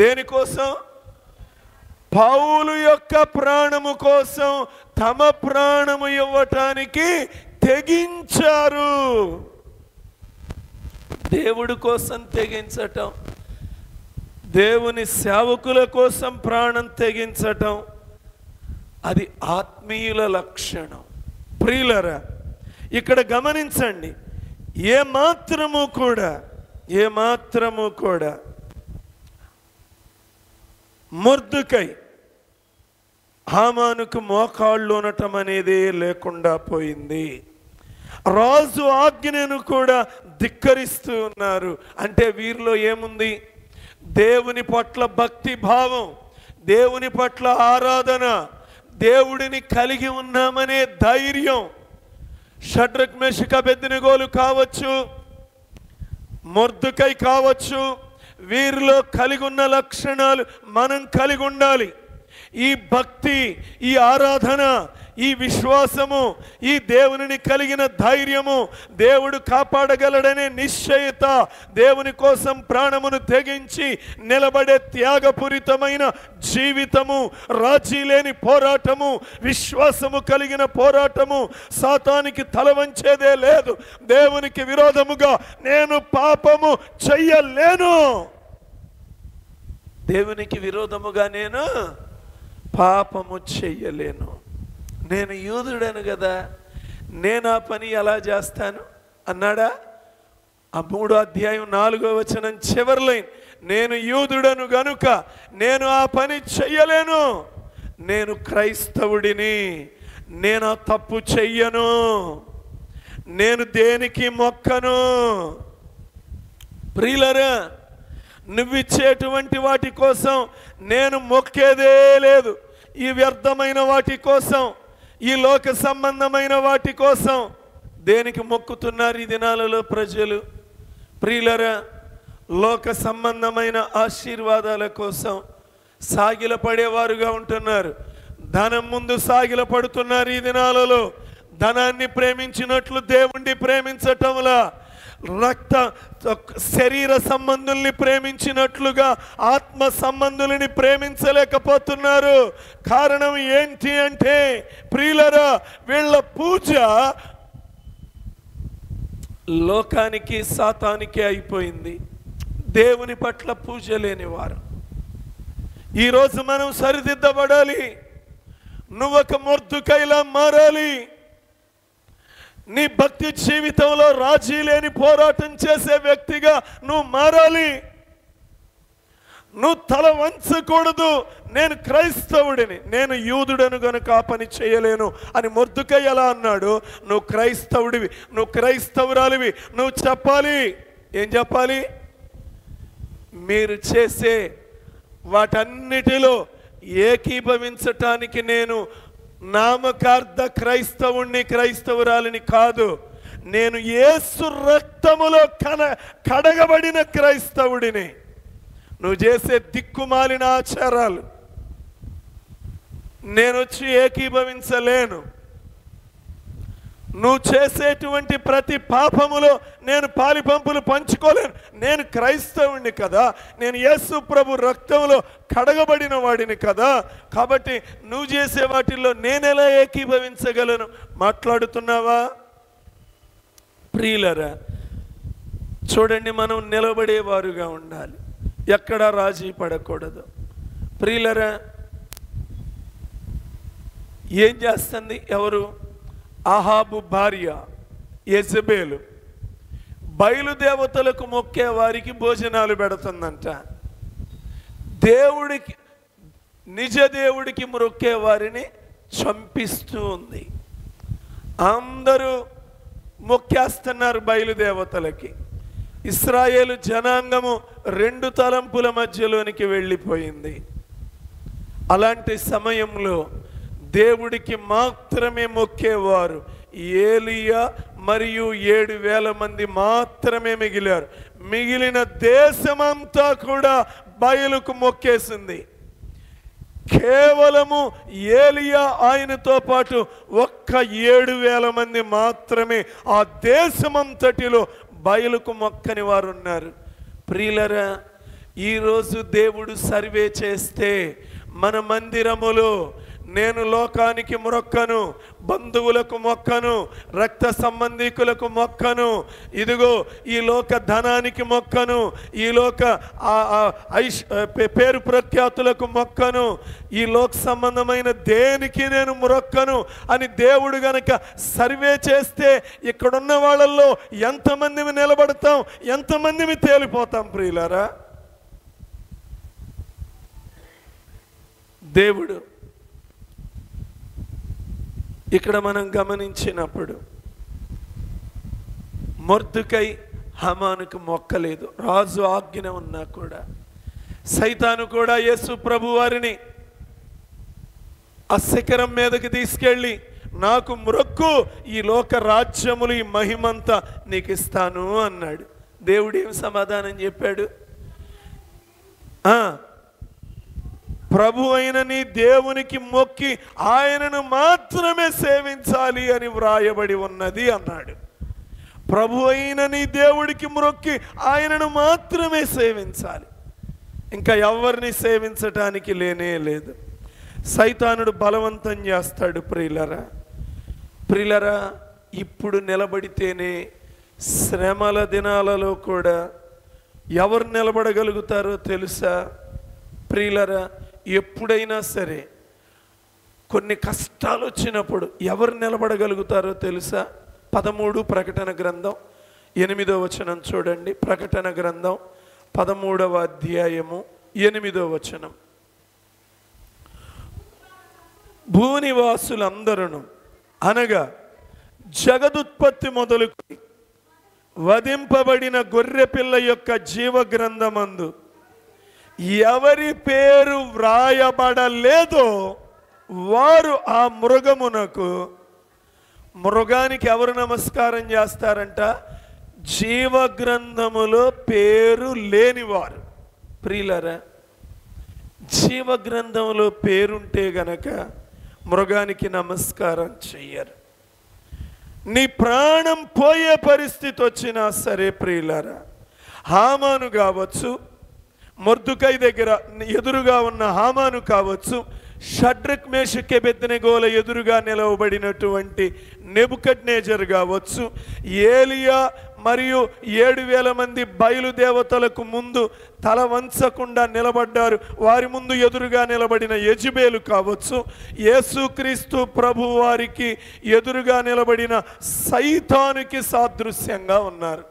దేనికోసం? పౌలు యొక్క ప్రాణము కోసం తమ ప్రాణము ఇవ్వటానికి తెగించారు. దేవుడి కోసం తెగించటం, దేవుని సేవకుల కోసం ప్రాణం తెగించటం, అది ఆత్మీయుల లక్షణం. ప్రియులరా, ఇక్కడ గమనించండి, ఏమాత్రము కూడా మొర్దెకై హామానుకు మోకాళ్ళు ఉండటం అనేది లేకుండా పోయింది. రాజు ఆజ్ఞను కూడా ధిక్కరిస్తూ ఉన్నారు. అంటే వీరిలో ఏముంది? దేవుని పట్ల భక్తి భావం, దేవుని పట్ల ఆరాధన, దేవుడిని కలిగి ఉన్నామనే ధైర్యం. షడ్రక్ మెషక్ అబేద్నెగోలు కావచ్చు, మొర్దెకై కావచ్చు, వీరిలో కలిగి ఉన్న లక్షణాలు మనం కలిగి ఉండాలి. ఈ భక్తి, ఈ ఆరాధన, ఈ విశ్వాసము, ఈ దేవునిని కలిగిన ధైర్యము, దేవుడు కాపాడగలడనే నిశ్చయత, దేవుని కోసం ప్రాణమును తెగించి నిలబడే త్యాగపూరితమైన జీవితము, రాజీ లేని పోరాటము, విశ్వాసము కలిగిన పోరాటము, సాతానికి తల వంచేదే లేదు. దేవునికి విరోధముగా నేను పాపము చెయ్యలేను, దేవునికి విరోధముగా నేను పాపము చెయ్యలేను. నేను యూదుడను కదా, నేను ఆ పని ఎలా చేస్తాను అన్నాడా? ఆ 3వ అధ్యాయం 4వ వచనం చివరి లైన్, నేను యూదుడను గనుక నేను ఆ పని చెయ్యలేను, నేను క్రైస్తవుడిని, నేను ఆ తప్పు చెయ్యను, నేను దేనికి మొక్కను. ప్రియులరా, నువ్విచ్చేటువంటి వాటి కోసం నేను మొక్కేదే లేదు. ఈ వ్యర్థమైన వాటి కోసం, ఈ లోక సంబంధమైన వాటి కోసం దేనికి మొక్కుతున్నారు ఈ దినాలలో ప్రజలు? ప్రియులరా, లోక సంబంధమైన ఆశీర్వాదాల కోసం సాగిల పడేవారుగా ఉంటున్నారు. ధనం ముందు సాగిల పడుతున్నారు ఈ దినాలలో. ధనాన్ని ప్రేమించినట్లు దేవుణ్ణి ప్రేమించటంలా, రక్త శరీర సంబంధుల్ని ప్రేమించినట్లుగా ఆత్మ సంబంధులని ప్రేమించలేకపోతున్నారు. కారణం ఏంటి అంటే, ప్రియులరా, వీళ్ళ పూజ లోకానికి సాతానికి అయిపోయింది. దేవుని పట్ల పూజ లేనివారు. ఈరోజు మనం సరిదిద్దబడాలి. నువ్వొక మొర్దెకైలా మారాలి. నీ భక్తి జీవితంలో రాజీ లేని పోరాటం చేసే వ్యక్తిగా నువ్వు మారాలి. నువ్వు తల వంచకూడదు. నేను క్రైస్తవుడిని, నేను యూదుడను గనుక ఆ పని చేయలేను అని మొర్దెకై ఎలా అన్నాడు? నువ్వు క్రైస్తవుడివి, నువ్వు క్రైస్తవురాలివి, నువ్వు చెప్పాలి. ఏం చెప్పాలి? మీరు చేసే వాటన్నిటిలో ఏకీభవించటానికి నేను నామకార్థ క్రైస్తవుణ్ణి, క్రైస్తవురాలిని కాదు, నేను యేసు రక్తములో కడగబడిన క్రైస్తవుడిని. నువ్వు చేసే దిక్కుమాలిన ఆచారాలు నేను వచ్చి ఏకీభవించలేను. నువ్వు చేసేటువంటి ప్రతి పాపములో నేను పాలిపంపులు పంచుకోలేను. నేను క్రైస్తవుడిని కదా, నేను యేసు ప్రభు రక్తంలో కడగబడిన వాడిని కదా, కాబట్టి నువ్వు చేసే వాటిల్లో నేనెలా ఏకీభవించగలను? మాట్లాడుతున్నావా? ప్రియులరా, చూడండి, మనం నిలబడేవారుగా ఉండాలి, ఎక్కడా రాజీ పడకూడదు. ప్రియులరా, ఏం చేస్తుంది? ఎవరు? అహాబు భార్య యెజబెలు బయలుదేవతలకు మొక్కే వారికి భోజనాలు పెడుతుందంట. దేవుడికి, నిజ దేవుడికి మొక్కే వారిని చంపిస్తూ ఉంది. అందరూ మొక్కేస్తున్నారు బయలుదేవతలకి. ఇశ్రాయేలు జనాంగము 2 తలంపుల మధ్యలోనికి వెళ్ళిపోయింది. అలాంటి సమయంలో దేవుడికి మాత్రమే మొక్కేవారు ఏలియా మరియు 7,000 మంది మాత్రమే మిగిలారు. మిగిలిన దేశమంతా కూడా బయలుకు మొక్కేసింది. కేవలము ఏలియా ఆయనతో పాటు ఒక్క 7,000 మంది మాత్రమే ఆ దేశమంతటిలో బయలుకు మొక్కని వారు ఉన్నారు. ప్రియులరా, ఈరోజు దేవుడు సర్వే చేస్తే మన మందిరములో నేను లోకానికి మొక్కను, బంధువులకు మొక్కను, రక్త సంబంధికులకు మొక్కను, ఇదిగో ఈ లోక ధనానికి మొక్కను, ఈ లోక పేరు ప్రఖ్యాతులకు మొక్కను, ఈ లోక సంబంధమైన దేనికి నేను మొక్కను అని దేవుడు గనక సర్వే చేస్తే ఇక్కడున్న వాళ్ళల్లో ఎంతమందిని నిలబడతాం, ఎంతమందిని తేలిపోతాం ప్రియులారా? దేవుడు ఇక్కడ మనం గమనించినప్పుడు మొర్దుకై హామానుకు మొక్కలేదు. రాజు ఆజ్ఞ ఉన్నా కూడా సైతాను కూడా యేసు ప్రభు వారిని ఆ శిఖరం మీదకి తీసుకెళ్ళి నాకు మొక్కు, ఈ లోక రాజ్యములు ఈ మహిమంతా నీకు ఇస్తాను అన్నాడు. దేవుడు ఏం సమాధానం చెప్పాడు? ప్రభు అయిన నీ దేవునికి మొక్కి ఆయనను మాత్రమే సేవించాలి అని వ్రాయబడి ఉన్నది అన్నాడు. ప్రభు అయిన నీ దేవుడికి మొక్కి ఆయనను మాత్రమే సేవించాలి, ఇంకా ఎవరిని సేవించటానికి లేనే లేదు. సైతానుడు బలవంతం చేస్తాడు. ప్రియులరా, ఇప్పుడు నిలబడితేనే శ్రమల దినాలలో కూడా ఎవరు నిలబడగలుగుతారో తెలుసా? ప్రియులరా, ఎప్పుడైనా సరే కొన్ని కష్టాలు వచ్చినప్పుడు ఎవరు నిలబడగలుగుతారో తెలుసా? 13 ప్రకటన గ్రంథం 8వ వచనం చూడండి. ప్రకటన గ్రంథం 13వ అధ్యాయము 8వ వచనం. భూనివాసులందరూ అనగా జగదుత్పత్తి మొదలుకొని వధింపబడిన గొర్రెపిల్ల యొక్క జీవ గ్రంథమందు ఎవరి పేరు వ్రాయబడలేదో వారు ఆ మృగానికి ఎవరు నమస్కారం చేస్తారంట? జీవ గ్రంథములో పేరు లేనివారు. ప్రియులరా, జీవ గ్రంథంలో పేరుంటే గనక మృగానికి నమస్కారం చెయ్యరు. నీ ప్రాణం పోయే పరిస్థితి వచ్చినా సరే ప్రియులరా, హామాను కావచ్చు, మొర్దుకై దగ్గర ఎదురుగా ఉన్న హామాను కావచ్చు, షడ్రక్ మేషక్ అబేద్నెగోల ఎదురుగా నిలవబడినటువంటి నెబుకద్నెజర్ కావచ్చు, ఏలియా మరియు 7,000 మంది బయలుదేవతలకు ముందు తల వంచకుండా నిలబడ్డారు, వారి ముందు ఎదురుగా నిలబడిన యెజబెలు కావచ్చు, యేసుక్రీస్తు ప్రభు వారికి ఎదురుగా నిలబడిన సైతానుకి సాదృశ్యంగా ఉన్నారు.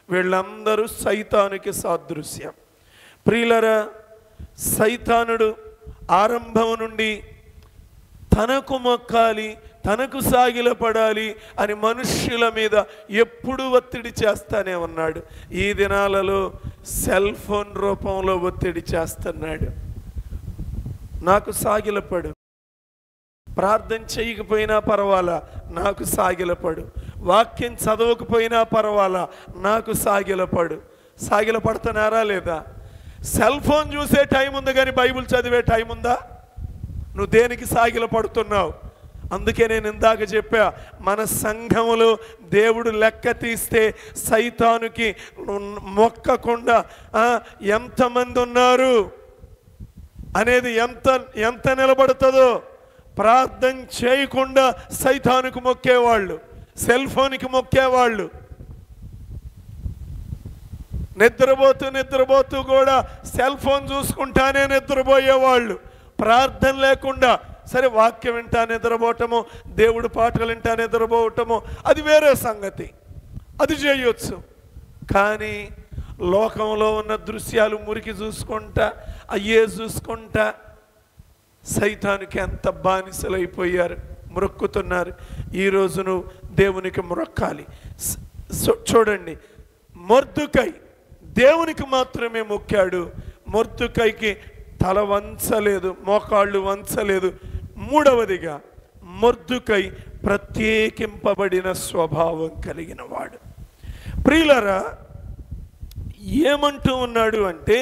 వీళ్ళందరూ సైతానుకి సాదృశ్యం. ప్రియులరా, సైతానుడు ఆరంభం నుండి తనకు మొక్కాలి, తనకు సాగిలపడాలి అని మనుష్యుల మీద ఎప్పుడు ఒత్తిడి చేస్తానే ఉన్నాడు. ఈ దినాలలో సెల్ ఫోన్ రూపంలో ఒత్తిడి చేస్తున్నాడు. నాకు సాగిలపడు, ప్రార్థన చేయకపోయినా పర్వాలా నాకు సాగిలపడు, వాక్యం చదవకపోయినా పర్వాలా నాకు సాగిలపడు. సాగిలపడుతున్నారా లేదా? సెల్ ఫోన్ చూసే టైం ఉంది కానీ బైబిల్ చదివే టైం ఉందా? నువ్వు దేనికి సాగిల పడుతున్నావు? అందుకే నేను ఇందాక చెప్పా, మన సంఘములో దేవుడు లెక్క తీస్తే సైతానుకి మొక్కకుండా ఎంతమంది ఉన్నారు అనేది ఎంత నిలబడుతుందో. ప్రార్థన చేయకుండా సైతానుకు మొక్కేవాళ్ళు, సెల్ ఫోన్కి మొక్కేవాళ్ళు, నిద్రపోతూ కూడా సెల్ ఫోన్ చూసుకుంటానే నిద్రపోయేవాళ్ళు, ప్రార్థన లేకుండా. సరే, వాక్యం వింటా నిద్రపోవటము, దేవుడు పాటలు వింటా నిద్రపోవటము అది వేరే సంగతి, అది చేయొచ్చు. కానీ లోకంలో ఉన్న దృశ్యాలు మురికి చూసుకుంటా, అయ్యే చూసుకుంటా సైతానికి ఎంత బానిసలైపోయారు, మొక్కుతున్నారు. ఈరోజు నువ్వు దేవునికి మొక్కాలి. చూడండి, మొర్దుకై దేవునికి మాత్రమే మొక్కాడు. మొర్దుకైకి తల వంచలేదు, మోకాళ్ళు వంచలేదు. మూడవదిగా, మొర్దుకై ప్రత్యేకింపబడిన స్వభావం కలిగిన వాడు. ప్రియులరా, ఏమంటూ ఉన్నాడు అంటే,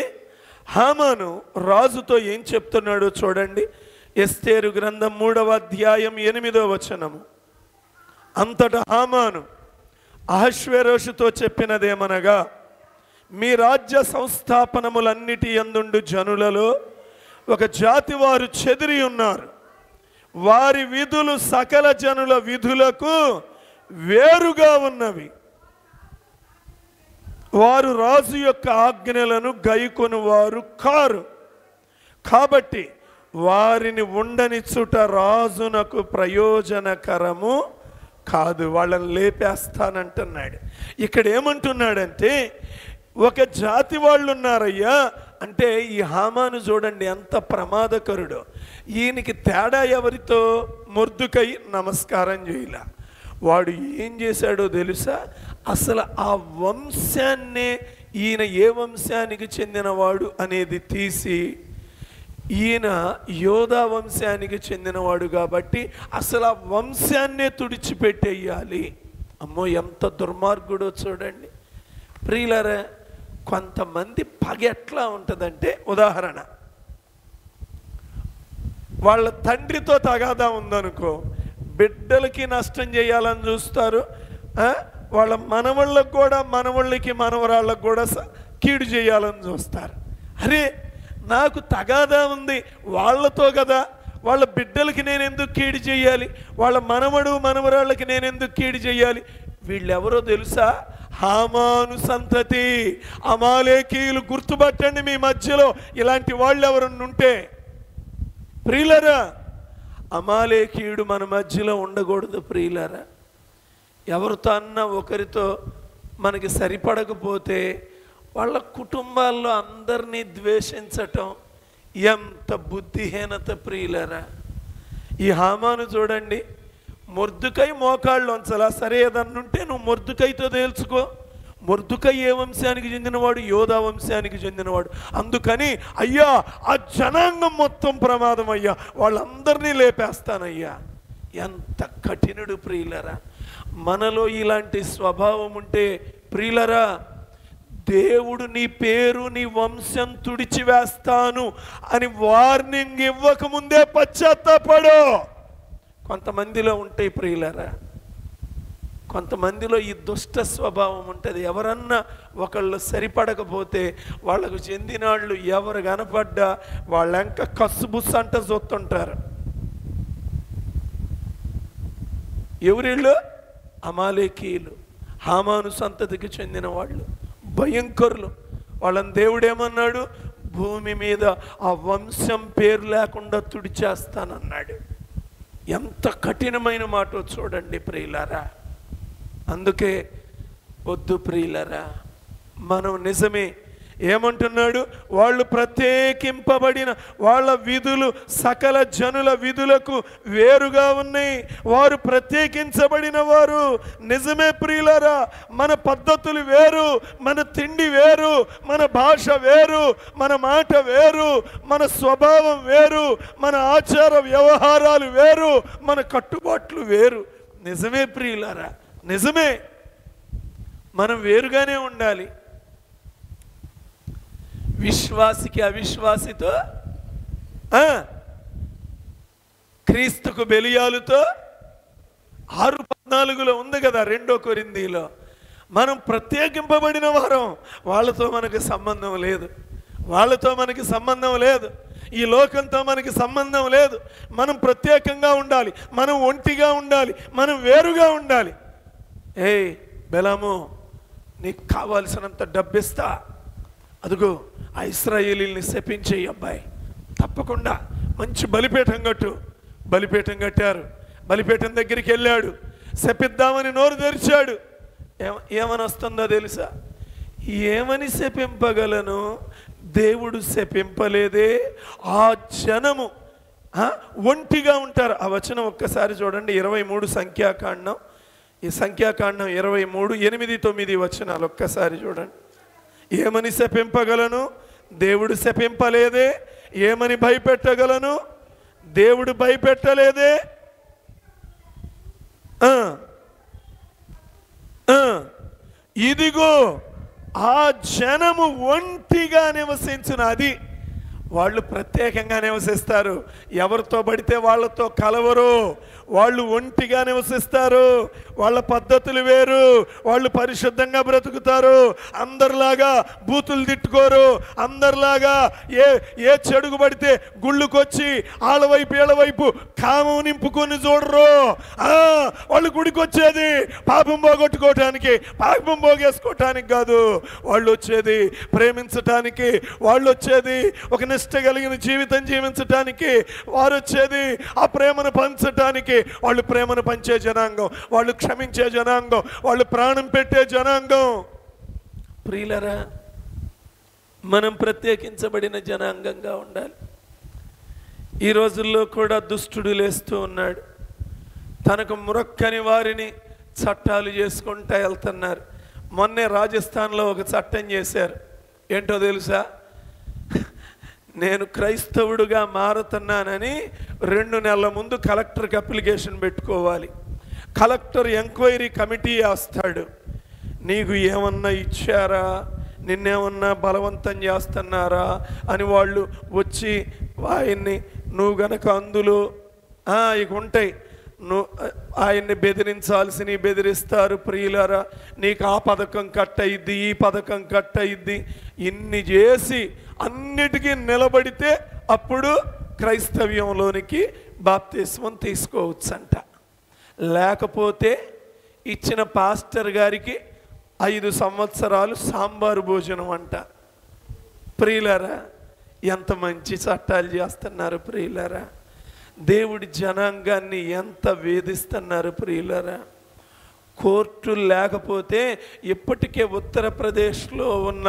హామాను రాజుతో ఏం చెప్తున్నాడో చూడండి. ఎస్తేరు గ్రంథం 3వ అధ్యాయం 8వ వచనము. అంతటా హామాను అహష్వేరోషుతో చెప్పినదేమనగా, మీ రాజ్య సంస్థాపనములన్నిటి యందుండు జనులలో ఒక జాతి వారు చెదిరి ఉన్నారు, వారి విధులు సకల జనుల విధులకు వేరుగా ఉన్నవి. వారు రాజు యొక్క ఆజ్ఞలను గైకొను వారు కారు. కాబట్టి వారిని ఉండనిచ్చుట రాజునకు ప్రయోజనకరము కాదు. వాళ్ళని లేపేస్తానంటున్నాడు. ఇక్కడ ఏమంటున్నాడంటే, ఒక జాతి వాళ్ళు ఉన్నారయ్యా అంటే, ఈ హామాను చూడండి ఎంత ప్రమాదకరుడో. ఈయనకి తేడా ఎవరితో? మొర్దుకై నమస్కారం చేయలే. వాడు ఏం చేశాడో తెలుసా? అసలు ఆ వంశాన్నే, ఈయన ఏ వంశానికి చెందినవాడు అనేది తీసి, ఈయన యోధా వంశానికి చెందినవాడు కాబట్టి అసలు ఆ వంశాన్నే తుడిచిపెట్టేయాలి. అమ్మో ఎంత దుర్మార్గుడో చూడండి ప్రియులారా. కొంతమంది పగ ఎట్లా ఉంటుందంటే, ఉదాహరణ, వాళ్ళ తండ్రితో తగాదా ఉందనుకో, బిడ్డలకి నష్టం చేయాలని చూస్తారు. వాళ్ళ మనవళ్ళకు కూడా, మనవళ్ళకి మనవరాళ్ళకు కూడా కీడు చేయాలని చూస్తారు. అరే నాకు తగాదా ఉంది వాళ్ళతో కదా, వాళ్ళ బిడ్డలకి నేను ఎందుకు కీడు చేయాలి, వాళ్ళ మనవడు మనవరాళ్ళకి నేను ఎందుకు కీడు చేయాలి? వీళ్ళెవరో తెలుసా? హామాను సంతతి, అమాలేకీయులు. గుర్తుపట్టండి మీ మధ్యలో ఇలాంటి వాళ్ళు ఎవరన్నా ఉంటే. ప్రియులరా, అమాలేకీయుడు మన మధ్యలో ఉండకూడదు ప్రియులరా. ఎవరితో అన్నా ఒకరితో మనకి సరిపడకపోతే వాళ్ళ కుటుంబాల్లో అందరినీ ద్వేషించటం ఎంత బుద్ధిహీనత ప్రియులరా. ఈ హామాను చూడండి, మొర్దుకై మోకాళ్ళు వంచలా. సరే ఏదన్నుంటే నువ్వు మొర్దుకైతో తేల్చుకో. మొర్దుకై ఏ వంశానికి చెందినవాడు? యోధా వంశానికి చెందినవాడు. అందుకని అయ్యా ఆ జనాంగం మొత్తం ప్రమాదం అయ్యా, వాళ్ళందరినీ లేపేస్తానయ్యా. ఎంత కఠినుడు ప్రియులరా. మనలో ఇలాంటి స్వభావం ఉంటే ప్రియులరా, దేవుడు నీ పేరు నీ వంశం తుడిచివేస్తాను అని వార్నింగ్ ఇవ్వకముందే పశ్చాత్తాపడు. కొంతమందిలో ఉంటాయి ప్రియులరా, కొంతమందిలో ఈ దుష్ట స్వభావం ఉంటుంది. ఎవరన్నా ఒకళ్ళు సరిపడకపోతే వాళ్ళకు చెందినాళ్ళు ఎవరు కనపడ్డా వాళ్ళంక కస్సుబుస్సు అంట చూస్తుంటారు. ఎవరిళ్ళు? అమాలేకీయులు, హామాను సంతతికి చెందిన వాళ్ళు, భయంకరులు. వాళ్ళని దేవుడేమన్నాడు? భూమి మీద ఆ వంశం పేరు లేకుండా తుడిచేస్తానన్నాడు. ఎంత కఠినమైన మాట చూడండి ప్రియులారా. అందుకే వద్దు ప్రియులారా. మనం నిజమే ఏమంటున్నాడు? వాళ్ళు ప్రత్యేకింపబడిన వాళ్ళ విధులు సకల జనుల విధులకు వేరుగా ఉన్నాయి. వారు ప్రత్యేకించబడిన వారు. నిజమే ప్రియులారా, మన పద్ధతులు వేరు, మన తిండి వేరు, మన భాష వేరు, మన మాట వేరు, మన స్వభావం వేరు, మన ఆచార వ్యవహారాలు వేరు, మన కట్టుబాట్లు వేరు. నిజమే ప్రియులారా, నిజమే. మనం వేరుగానే ఉండాలి. విశ్వాసికి అవిశ్వాసితో, క్రీస్తుకు బెలియాలుతో 6:14 ఉంది కదా 2 కొరింథీలో. మనం ప్రత్యేకింపబడిన వారం. వాళ్ళతో మనకు సంబంధం లేదు, వాళ్ళతో మనకి సంబంధం లేదు, ఈ లోకంతో మనకి సంబంధం లేదు. మనం ప్రత్యేకంగా ఉండాలి, మనం ఒంటిగా ఉండాలి, మనం వేరుగా ఉండాలి. ఏయ్ బెలాము, నీకు కావాల్సినంత డబ్బిస్తా, అదుగో ఆ ఇశ్రాయేలీల్ని శపించేయి అబ్బాయి, తప్పకుండా మంచి బలిపీఠం కట్టు. బలిపీఠం కట్టారు. బలిపీఠం దగ్గరికి వెళ్ళాడు, శపిద్దామని నోరు తెరిచాడు. ఏమని వస్తుందో తెలుసా? ఏమని శపింపగలను? దేవుడు శపింపలేదే. ఆ జనము ఒంటిగా ఉంటారు. ఆ వచనం ఒక్కసారి చూడండి, 23 సంఖ్యాకాండం. ఈ సంఖ్యాకాండం 23, 8, 9 వచనాలు ఒక్కసారి చూడండి. ఏమని శపింపగలను? దేవుడు శపింపలేదే. ఏమని భయపెట్టగలను? దేవుడు భయపెట్టలేదే. ఇదిగో ఆ జనము ఒంటిగా నివసించిన. అది వాళ్ళు ప్రత్యేకంగా నివసిస్తారు. ఎవరితో పడితే వాళ్ళతో కలవరు. వాళ్ళు ఒంటిగా నివసిస్తారు, వాళ్ళ పద్ధతులు వేరు, వాళ్ళు పరిశుద్ధంగా బ్రతుకుతారు, అందరిలాగా బూతులు తిట్టుకోరు, అందరిలాగా ఏ చెడుగు పడితే గుళ్ళుకొచ్చి వాళ్ళ వైపు వీళ్ళ వైపు కామం నింపుకొని చూడరు. వాళ్ళు గుడికి వచ్చేది పాపం పోగొట్టుకోవటానికి, పాపం పోగేసుకోవటానికి కాదు. వాళ్ళు వచ్చేది ప్రేమించటానికి, వాళ్ళు వచ్చేది ఒక నిష్ట కలిగిన జీవితం జీవించటానికి, వారు వచ్చేది ఆ ప్రేమను పంచటానికి. వాళ్ళు ప్రేమను పంచే జనాంగం, వాళ్ళు క్షమించే జనాంగం, వాళ్ళు ప్రాణం పెట్టే జనాంగం. ప్రియులరా, మనం ప్రత్యేకించబడిన జనాంగంగా ఉండాలి. ఈ రోజుల్లో కూడా దుష్టుడు లేస్తూ ఉన్నాడు. తనకు మురక్కని వారిని చట్టాలు చేసుకుంటూ వెళ్తున్నారు. మొన్నే రాజస్థాన్లో ఒక చట్టం చేశారు. ఏంటో తెలుసా? నేను క్రైస్తవుడుగా మారుతున్నానని 2 నెలల ముందు కలెక్టర్కి అప్లికేషన్ పెట్టుకోవాలి. కలెక్టర్ ఎంక్వైరీ కమిటీ వేస్తాడు. నీకు ఏమన్నా ఇచ్చారా, నిన్నేమన్నా బలవంతం చేస్తున్నారా అని వాళ్ళు వచ్చి ఆయన్ని, నువ్వు గనక అందులో ఇక ఉంటాయి, ఆయన్ని బెదిరించాల్సినవి బెదిరిస్తారు. ప్రియులారా, నీకు ఆ పథకం కట్ అయ్యిద్ది, ఈ పథకం కట్ అయ్యిద్ది, ఇన్ని చేసి అన్నిటికీ నిలబడితే అప్పుడు క్రైస్తవ్యంలోనికి బాప్తిస్మం తీసుకోవచ్చంట. లేకపోతే ఇచ్చిన పాస్టర్ గారికి 5 సంవత్సరాలు సాంబారు భోజనం అంట. ప్రియులారా, ఎంత మంచి చట్టాలు చేస్తున్నారు ప్రియులారా. దేవుడి జనాంగాన్ని ఎంత వేధిస్తున్నారు ప్రియులారా. కోర్టులు లేకపోతే ఇప్పటికే ఉత్తరప్రదేశ్లో ఉన్న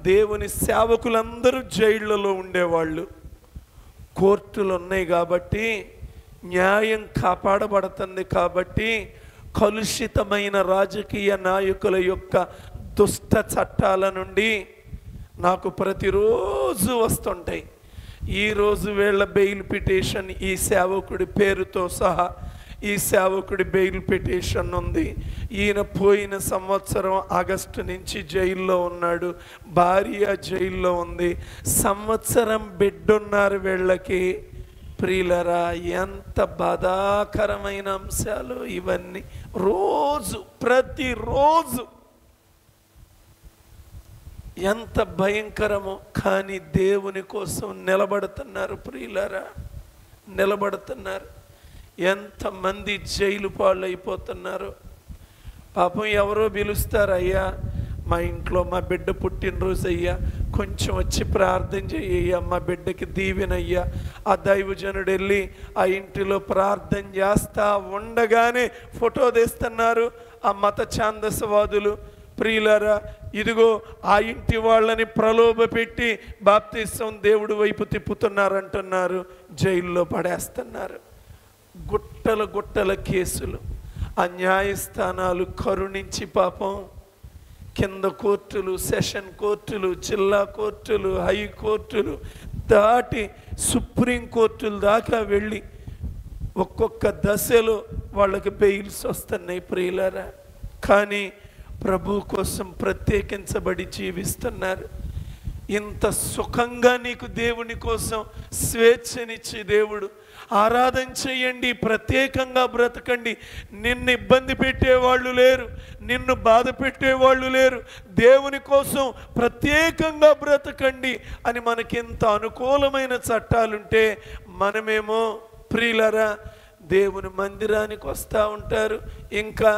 దేవుని సేవకులందరూ జైళ్లలో ఉండేవాళ్ళు. కోర్టులు ఉన్నాయి కాబట్టి, న్యాయం కాపాడబడుతుంది కాబట్టి, కలుషితమైన రాజకీయ నాయకుల యొక్క దుష్ట చట్టాల నుండి నాకు ప్రతిరోజు వస్తుంటాయి. ఈరోజు వీళ్ళ బెయిల్ పిటిషన్, ఈ సేవకుడి పేరుతో సహా ఈ సేవకుడి బెయిల్ పిటిషన్ ఉంది. ఈయన పోయిన సంవత్సరం ఆగస్టు నుంచి జైల్లో ఉన్నాడు, భార్య జైల్లో ఉంది, సంవత్సరం బిడ్డున్నారు వీళ్ళకి. ప్రియులరా, ఎంత బాధాకరమైన అంశాలు ఇవన్నీ. రోజు ప్రతిరోజు ఎంత భయంకరమో. కానీ దేవుని కోసం నిలబడుతున్నారు ప్రియులరా, నిలబడుతున్నారు. ఎంతమంది జైలు పాళ్ళు అయిపోతున్నారు. పాపం ఎవరో పిలుస్తారు, అయ్యా మా ఇంట్లో మా బిడ్డ పుట్టినరోజు అయ్యా, కొంచెం వచ్చి ప్రార్థన చెయ్యయ్యా, మా బిడ్డకి దీవెనయ్యా. ఆ దైవజనుడు వెళ్ళి ఆ ఇంటిలో ప్రార్థన చేస్తా ఉండగానే ఫోటో తీస్తున్నారు ఆ మత ఛాందసవాదులు. ప్రియులారా, ఇదిగో ఆ ఇంటి వాళ్ళని ప్రలోభ పెట్టి బాప్తిసం దేవుడి వైపు తిప్పుతున్నారంటున్నారు, జైల్లో పడేస్తున్నారు. గుట్టల గుట్టల కేసులు. ఆ న్యాయస్థానాలు కరుణించి పాపం కింద కోర్టులు, సెషన్ కోర్టులు, జిల్లా కోర్టులు, హైకోర్టులు దాటి సుప్రీం కోర్టుల దాకా వెళ్ళి ఒక్కొక్క దశలో వాళ్ళకి బెయిల్స్ వస్తున్నాయి ప్రియులారా. కానీ ప్రభు కోసం ప్రత్యేకించబడి జీవిస్తున్నారు. ఇంత సుఖంగా నీకు దేవుని కోసం స్వేచ్ఛనిచ్చి దేవుడు, ఆరాధన చేయండి, ప్రత్యేకంగా బ్రతకండి, నిన్ను ఇబ్బంది పెట్టేవాళ్ళు లేరు, నిన్ను బాధ పెట్టేవాళ్ళు లేరు, దేవుని కోసం ప్రత్యేకంగా బ్రతకండి అని మనకింత అనుకూలమైన చట్టాలుంటే మనమేమో ప్రియులరా దేవుని మందిరానికి వస్తూ ఉంటారు. ఇంకా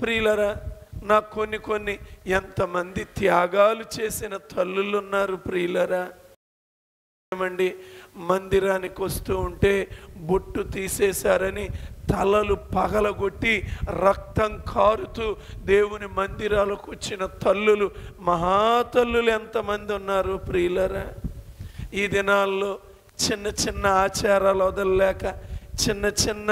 ప్రియులరా, నాకు కొన్ని ఎంతమంది త్యాగాలు చేసిన తల్లులు ఉన్నారు ప్రియులరా. ఏమండి, మందిరానికి వస్తూ ఉంటే బొట్టు తీసేశారని తలలు పగలగొట్టి రక్తం కారుతూ దేవుని మందిరాలకు వచ్చిన తల్లులు, మహాతల్లులు ఎంతమంది ఉన్నారు ప్రియులరా. ఈ దినాల్లో చిన్న చిన్న ఆచారాలు వదలలేక, చిన్న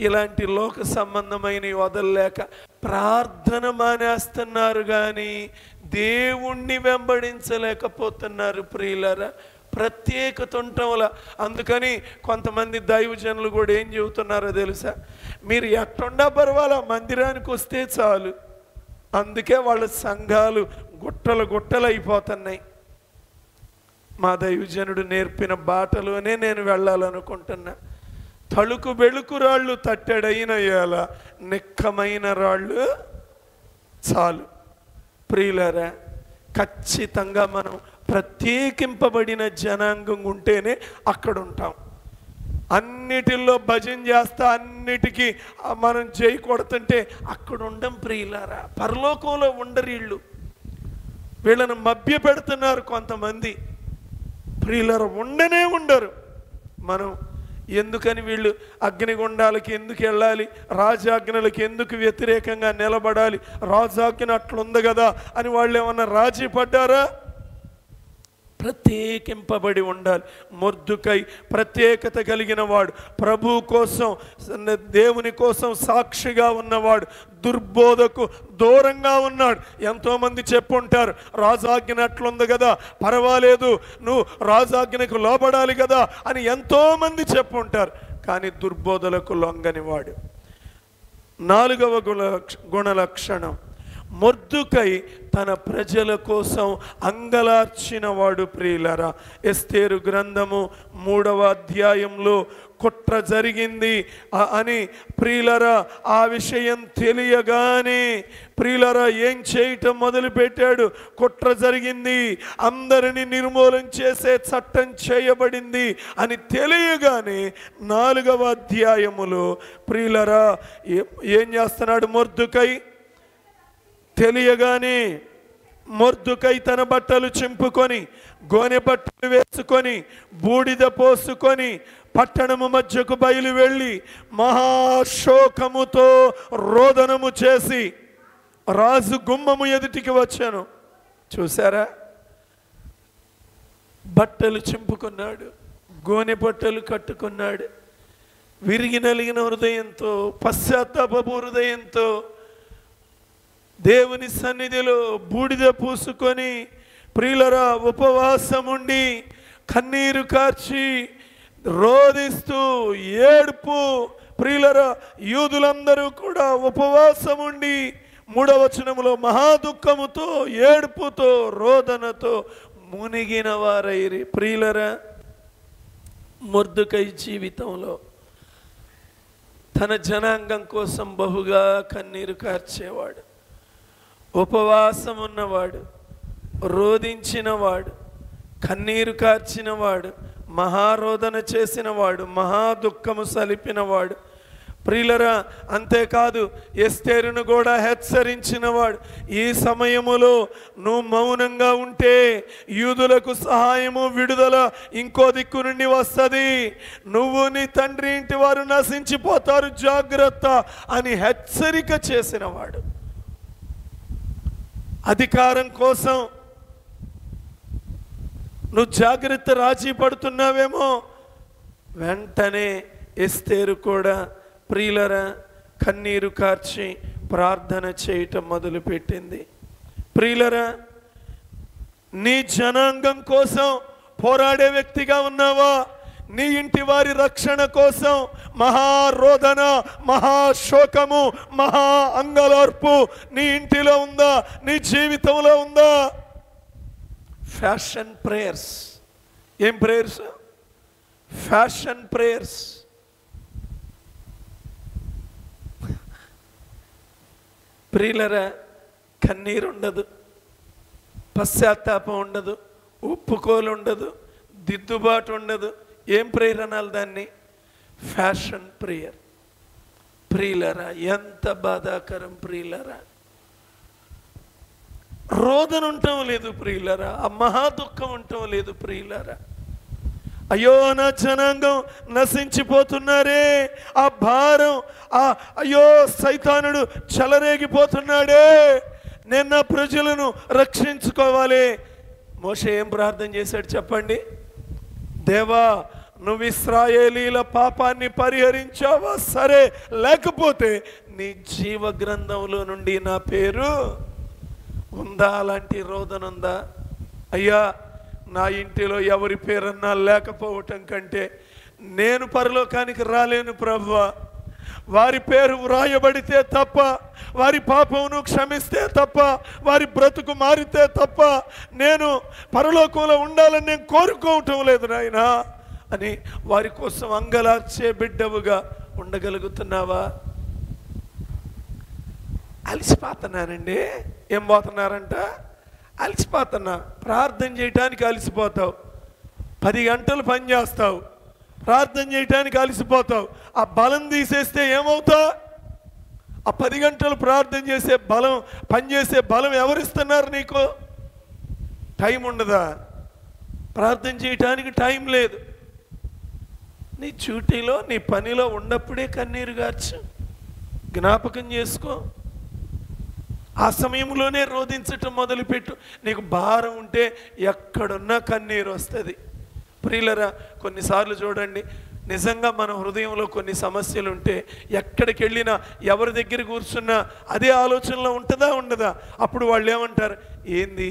ఇలాంటి లోక సంబంధమైన వదలలేక ప్రార్థన మానేస్తున్నారు, కానీ దేవుణ్ణి వెంబడించలేకపోతున్నారు ప్రియులరా. ప్రత్యేకత ఉండటం వల్ల. అందుకని కొంతమంది దైవజనులు కూడా ఏం చెబుతున్నారో తెలుసా? మీరు ఎట్టుండా పర్వాలా, మందిరానికి వస్తే చాలు. అందుకే వాళ్ళ సంఘాలు గుట్టలు అయిపోతున్నాయి. మా దైవజనుడు నేర్పిన బాటలోనే నేను వెళ్ళాలనుకుంటున్నా. తళుకు బెళుకు రాళ్ళు తట్టెడైన ఎల నిక్కమైన రాళ్ళు చాలు. ప్రియులారా, ఖచ్చితంగా మనం ప్రత్యేకింపబడిన జనాంగం ఉంటేనే అక్కడ ఉంటాం. అన్నిటిల్లో భజన చేస్తా అన్నిటికీ మనం చేయి కొడుతుంటే అక్కడ ఉండం ప్రియులారా. పరలోకంలో ఉండరు వీళ్ళను మభ్య పెడుతున్నారు కొంతమంది. ప్రియులారా, ఉండనే ఉండరు. మనం ఎందుకని వీళ్ళు అగ్నిగుండాలకి ఎందుకు వెళ్ళాలి, రాజాజ్ఞలకు ఎందుకు వ్యతిరేకంగా నిలబడాలి, రాజాజ్ఞ అట్లుంది కదా అని వాళ్ళు ఏమన్నా రాజీ పడ్డారా? ప్రత్యేకింపబడి ఉండాలి. మొర్దుకై ప్రత్యేకత కలిగిన వాడు, ప్రభు కోసం దేవుని కోసం సాక్షిగా ఉన్నవాడు, దుర్బోధకు దూరంగా ఉన్నాడు. ఎంతోమంది చెప్పుంటారు, రాజాజ్ఞ అట్లుంది కదా పర్వాలేదు, నువ్వు రాజాజ్ఞకు లోబడాలి కదా అని ఎంతోమంది చెప్పుంటారు. కానీ దుర్బోధలకు లొంగని వాడు. 4వ గుణలక్షణం, మొర్దుకై తన ప్రజల కోసం అంగలార్చిన వాడు. ప్రియులారా, ఎస్తేరు గ్రంథము 3వ అధ్యాయంలో కుట్ర జరిగింది అని ప్రియులారా ఆ విషయం తెలియగానే ప్రియులారా ఏం చేయటం మొదలుపెట్టాడు? కుట్ర జరిగింది, అందరిని నిర్మూలన చేసే చట్టం చేయబడింది అని తెలియగానే 4వ అధ్యాయములో ప్రియులారా ఏం చేస్తున్నాడు? మొర్దుకై తెలియగానే మొర్దుకై తన బట్టలు చింపుకొని గోనె బట్టలు వేసుకొని బూడిద పోసుకొని పట్టణము మధ్యకు బయలు వెళ్ళి మహాశోకముతో రోదనము చేసి రాజు గుమ్మము ఎదుటికి వచ్చాను. చూసారా? బట్టలు చింపుకున్నాడు, గోనె బట్టలు కట్టుకున్నాడు, విరిగి నలిగిన హృదయంతో, పశ్చాత్తాపపు హృదయంతో దేవుని సన్నిధిలో బూడిద పూసుకొని ప్రియులరా ఉపవాసముండి కన్నీరు కార్చి రోదిస్తూ ఏడుపు. ప్రియులరా, యూదులందరూ కూడా ఉపవాసముండి 3వ వచనములో మహాదుఃఖముతో ఏడుపుతో రోదనతో మునిగిన వారైరి. ప్రియులరా, మొర్దుకై జీవితంలో తన జనాంగం కోసం బహుగా కన్నీరు కార్చేవాడు, ఉపవాసం ఉన్నవాడు, రోదించినవాడు, కన్నీరు కార్చినవాడు, మహారోదన చేసినవాడు, మహాదుఃఖము సలిపినవాడు. ప్రియులరా, అంతేకాదు ఎస్తేరును కూడా హెచ్చరించినవాడు. ఈ సమయములో నువ్వు మౌనంగా ఉంటే యూదులకు సహాయము విడుదల ఇంకో దిక్కు నుండి వస్తుంది, నువ్వు నీ తండ్రి ఇంటి వారు నశించిపోతారు, జాగ్రత్త అని హెచ్చరిక చేసినవాడు. అధికారం కోసం నువ్వు జాగ్రత్త రాజీ పడుతున్నావేమో, వెంటనే ఎస్తేరు కూడా ప్రియులరా కన్నీరు కార్చి ప్రార్థన చేయటం మొదలుపెట్టింది. ప్రియులరా, నీ జనాంగం కోసం పోరాడే వ్యక్తిగా ఉన్నావా? నీ ఇంటి వారి రక్షణ కోసం మహారోదన, మహాశోకము, మహా అంగలార్పు నీ ఇంటిలో ఉందా? నీ జీవితంలో ఉందా? Fashion prayers. ఏం ప్రేయర్స్? Fashion prayers. ప్రియులరా, కన్నీరు ఉండదు, పశ్చాత్తాపం ఉండదు, ఒప్పుకోలు ఉండదు, దిద్దుబాటు ఉండదు. ఏం ప్రేయర్ అనాలి దాన్ని? Fashion prayer. ప్రియులరా, ఎంత బాధాకరం ప్రియులరా. రోదన ఉండటం లేదు ప్రియులరా, ఆ మహాదుఃఖం ఉండటం లేదు ప్రియులరా. అయ్యో నా జనాంగం నశించిపోతున్నారే, ఆ భారం, అయ్యో సైతానుడు చెలరేగిపోతున్నాడే, నేను నా ప్రజలను రక్షించుకోవాలి. మోషే ఏం ప్రార్థన చేశాడు చెప్పండి? దేవా, నువ్వు ఇశ్రాయేలీల పాపాన్ని పరిహరించావా సరే, లేకపోతే నీ జీవ గ్రంథంలో నుండి నా పేరు ఉందా? అలాంటి రోదన ఉందా? అయ్యా, నా ఇంటిలో ఎవరి పేరన్నా లేకపోవటం కంటే నేను పరలోకానికి రాలేను ప్రభువా. వారి పేరు వ్రాయబడితే తప్ప, వారి పాపమును క్షమిస్తే తప్ప, వారి బ్రతుకు మారితే తప్ప నేను పరలోకంలో ఉండాలని నేను కోరుకోవటం లేదు నాయనా. అని వారి కోసం అంగలార్చే బిడ్డవుగా ఉండగలుగుతున్నావా? అలసిపోతున్నానండి. ఏం పోతున్నారంట? అలసిపోతున్నా. ప్రార్థన చేయటానికి అలసిపోతావు, 10 గంటలు పని చేస్తావు, ప్రార్థన చేయటానికి అలసిపోతావు. ఆ బలం తీసేస్తే ఏమవుతావు? ఆ 10 గంటలు ప్రార్థన చేసే బలం, పనిచేసే బలం ఎవరిస్తున్నారు నీకు? టైం ఉండదా? ప్రార్థన చేయటానికి టైం లేదు. నీ డ్యూటీలో, నీ పనిలో ఉన్నప్పుడే కన్నీరు గార్చు, జ్ఞాపకం చేసుకో. ఆ సమయంలోనే రోధించటం మొదలుపెట్టు. నీకు భారం ఉంటే ఎక్కడున్నా కన్నీరు వస్తుంది. ప్రియులరా, కొన్నిసార్లు చూడండి, నిజంగా మన హృదయంలో కొన్ని సమస్యలు ఉంటే ఎక్కడికి వెళ్ళినా, ఎవరి దగ్గర కూర్చున్నా అదే ఆలోచనలో ఉంటుందా ఉండదా? అప్పుడు వాళ్ళు ఏమంటారు? ఏంది,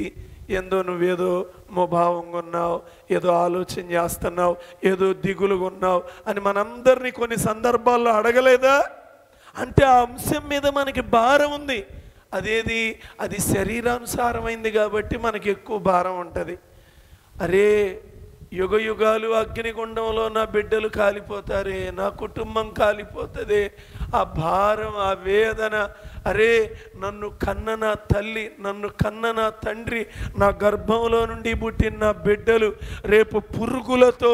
ఏందో నువ్వేదో మోభావంగా ఉన్నావు, ఏదో ఆలోచన చేస్తున్నావు, ఏదో దిగులుగా ఉన్నావు అని మనందరినీ కొన్ని సందర్భాల్లో అడగలేదా? అంటే ఆ అంశం మీద మనకి భారం ఉంది. అదేది? అది శరీరానుసారమైంది కాబట్టి మనకి ఎక్కువ భారం ఉంటుంది. అరే, యుగ యుగాలు అగ్నిగుండంలో నా బిడ్డలు కాలిపోతారే, నా కుటుంబం కాలిపోతుంది, ఆ భారం, ఆ వేదన. అరే, నన్ను కన్న నా తల్లి, నన్ను కన్న నా తండ్రి, నా గర్భంలో నుండి పుట్టిన నా బిడ్డలు రేపు పురుగులతో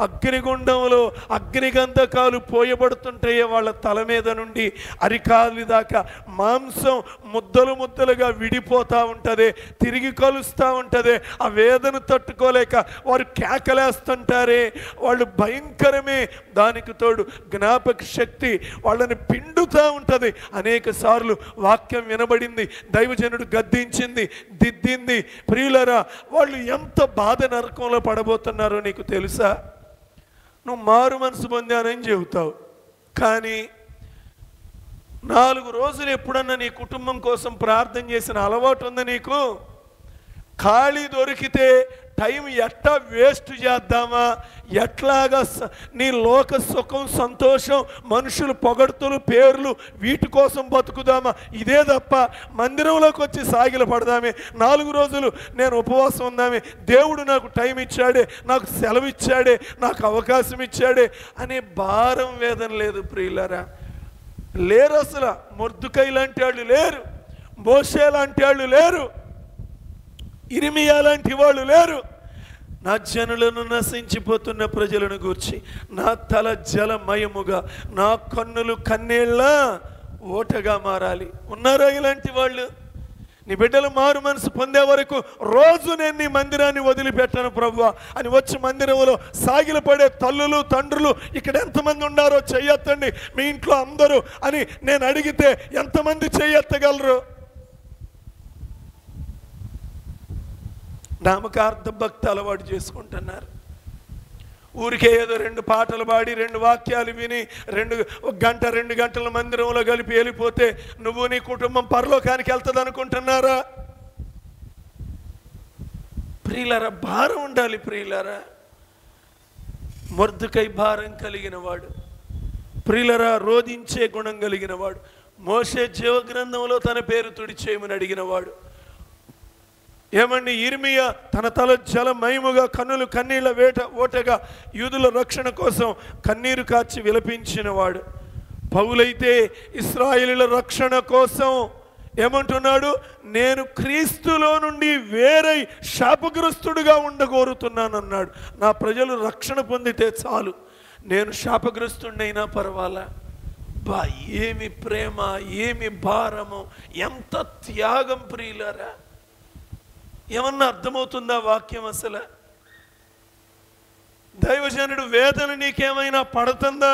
అగ్నిగుండంలో అగ్నిగంధకాలు పోయబడుతుంటాయే. వాళ్ళ తల మీద నుండి అరికాలి దాకా మాంసం ముద్దలు ముద్దలుగా విడిపోతూ ఉంటుంది, తిరిగి కలుస్తూ ఉంటుంది. ఆ వేదన తట్టుకోలేక వారు కేకలేస్తుంటారే. వాళ్ళు భయంకరమే. దానికి తోడు జ్ఞాపక శక్తి వాళ్ళని పిండుతూ ఉంటుంది. అనేక సార్లు వాక్యం వినబడింది, దైవజనుడు గద్దించింది, దిద్దింది. ప్రియులరా, వాళ్ళు ఎంత బాధ నరకంలో పడబోతున్నారో నీకు తెలుసా? నువ్వు మారు మనసు పొందానని చెబుతావు, కానీ 4 రోజులు ఎప్పుడన్నా నీ కుటుంబం కోసం ప్రార్థన చేసిన అలవాటు ఉంది నీకు? ఖాళీ దొరికితే టైం ఎట్లా వేస్ట్ చేద్దామా, ఎట్లాగా నీ లోక సుఖం, సంతోషం, మనుషులు పొగడ్తలు, పేర్లు, వీటి కోసం బతుకుదామా? ఇదే తప్ప మందిరంలోకి వచ్చి సాగిల పడదామే, 4 రోజులు నేను ఉపవాసం ఉందామే, దేవుడు నాకు టైం ఇచ్చాడే, నాకు సెలవు ఇచ్చాడే, నాకు అవకాశం ఇచ్చాడే అనే భారం, వేదన లేదు. ప్రియులారా, లేరు. అసలు మొర్దుకై లాంటి వాళ్ళు లేరు, మోషే లాంటి వాళ్ళు లేరు, ఇర్మియా లాంటి వాళ్ళు లేరు. నా జనులను నశించిపోతున్న ప్రజలను గూర్చి నా తల జలమయముగా, నా కన్నులు కన్నీళ్ళ ఓటగా మారాలి. ఉన్నారా ఇలాంటి వాళ్ళు? నీ బిడ్డలు మారు మనసు పొందే వరకు రోజు నేను నీ మందిరాన్ని వదిలిపెట్టాను ప్రభువా అని వచ్చి మందిరంలో సాగిలపడే తల్లులు, తండ్రులు ఇక్కడ ఎంతమంది ఉన్నారో చెయ్యొత్తండి, మీ ఇంట్లో అందరూ అని నేను అడిగితే ఎంతమంది చెయ్యెత్తగలరు? నామకార్థ భక్తి అలవాటు చేసుకుంటున్నారు. ఊరికే ఏదో 2 పాటలు పాడి, 2 వాక్యాలు విని, 1 గంట 2 గంటల మందిరంలో కలిపి వెళ్ళిపోతే నువ్వు నీ కుటుంబం పరలోకానికి వెళ్తుంది అనుకుంటున్నారా? ప్రియులారా, భారం ఉండాలి. ప్రియులారా, మొర్దుకై భారం కలిగిన వాడు, ప్రియులారా రోధించే గుణం కలిగిన వాడు, మోషే జీవగ్రంథంలో తన పేరు తుడిచేయమని అడిగిన వాడు. ఏమండి, ఇర్మియా తన తల జలమయముగా, కన్నులు కన్నీళ్ళ ఓటగా యూదుల రక్షణ కోసం కన్నీరు కార్చి విలపించిన వాడు. పౌలైతే ఇశ్రాయేలీయుల రక్షణ కోసం ఏమంటున్నాడు? నేను క్రీస్తులో నుండి వేరై శాపగ్రస్తుడుగా ఉండగోరుతున్నానన్నాడు. నా ప్రజలు రక్షణ పొందితే చాలు, నేను శాపగ్రస్తుడైనా పర్వాలా. బా, ఏమి ప్రేమ, ఏమి భారము, ఎంత త్యాగం! ప్రియులారా, ఏమన్నా అర్థమవుతుందా వాక్యం? అసలు దైవజనుడు వేదన నీకేమైనా పడుతుందా?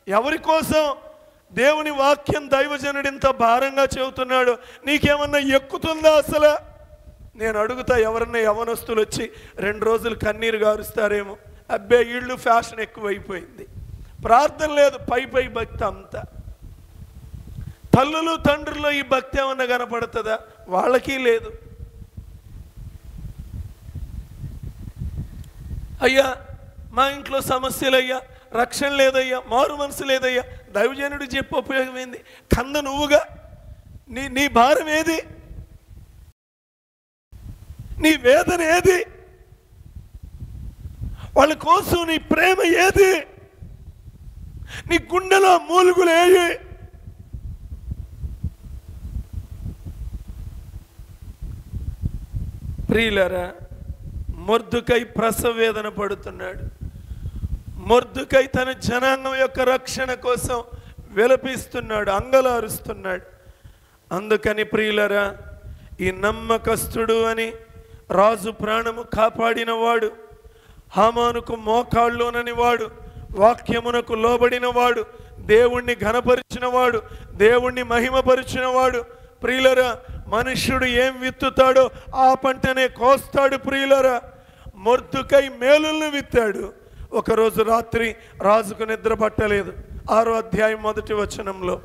ఎవరి కోసం దేవుని వాక్యం దైవజనుడు ఇంత భారంగా చెబుతున్నాడు? నీకేమన్నా ఎక్కుతుందా అసలు? నేను అడుగుతా, ఎవరన్నా యవనస్తులు వచ్చి 2 రోజులు కన్నీరు గారుస్తారేమో. అబ్బే, ఇళ్ళు ఫ్యాషన్ ఎక్కువైపోయింది, ప్రార్థన లేదు, పై భక్తి అంతా. తల్లులు తండ్రులు ఈ భక్తి ఏమన్నా కనపడుతుందా? వాళ్ళకి లేదు. అయ్యా, మా ఇంట్లో సమస్యలయ్యా, రక్షణ లేదయ్యా, మారు మనసు లేదయ్యా. దైవజనుడు చెప్పు ఉపయోగం ఏంది? కంద నువ్వుగా, నీ భారం ఏది? నీ వేదన ఏది? వాళ్ళ కోసం నీ ప్రేమ ఏది? నీ గుండెలో మూలుగులు ఏవి? ప్రియులారా, మొర్దుకై ప్రసవ వేదన పడుతున్నాడు. మొర్దుకై తన జనాంగం యొక్క రక్షణ కోసం విలపిస్తున్నాడు, అంగలారుస్తున్నాడు. అందుకని ప్రియులారా, ఈ నమ్మకస్తుడు అని రాజు ప్రాణము కాపాడిన వాడు, హామానుకు మోకాళ్ళలోనని వాడు, వాక్యమునకు లోబడిన వాడు, దేవుణ్ణి ఘనపరిచిన వాడు, దేవుణ్ణి మహిమపరిచిన వాడు. ప్రియులరా, మనుష్యుడు ఏం విత్తుతాడో ఆ పంటనే కోస్తాడు. ప్రియులరా, మొర్దుకై మేలుల్ని విత్తాడు. ఒకరోజు రాత్రి రాజుకు నిద్ర పట్టలేదు. 6వ అధ్యాయం 1వ వచనంలో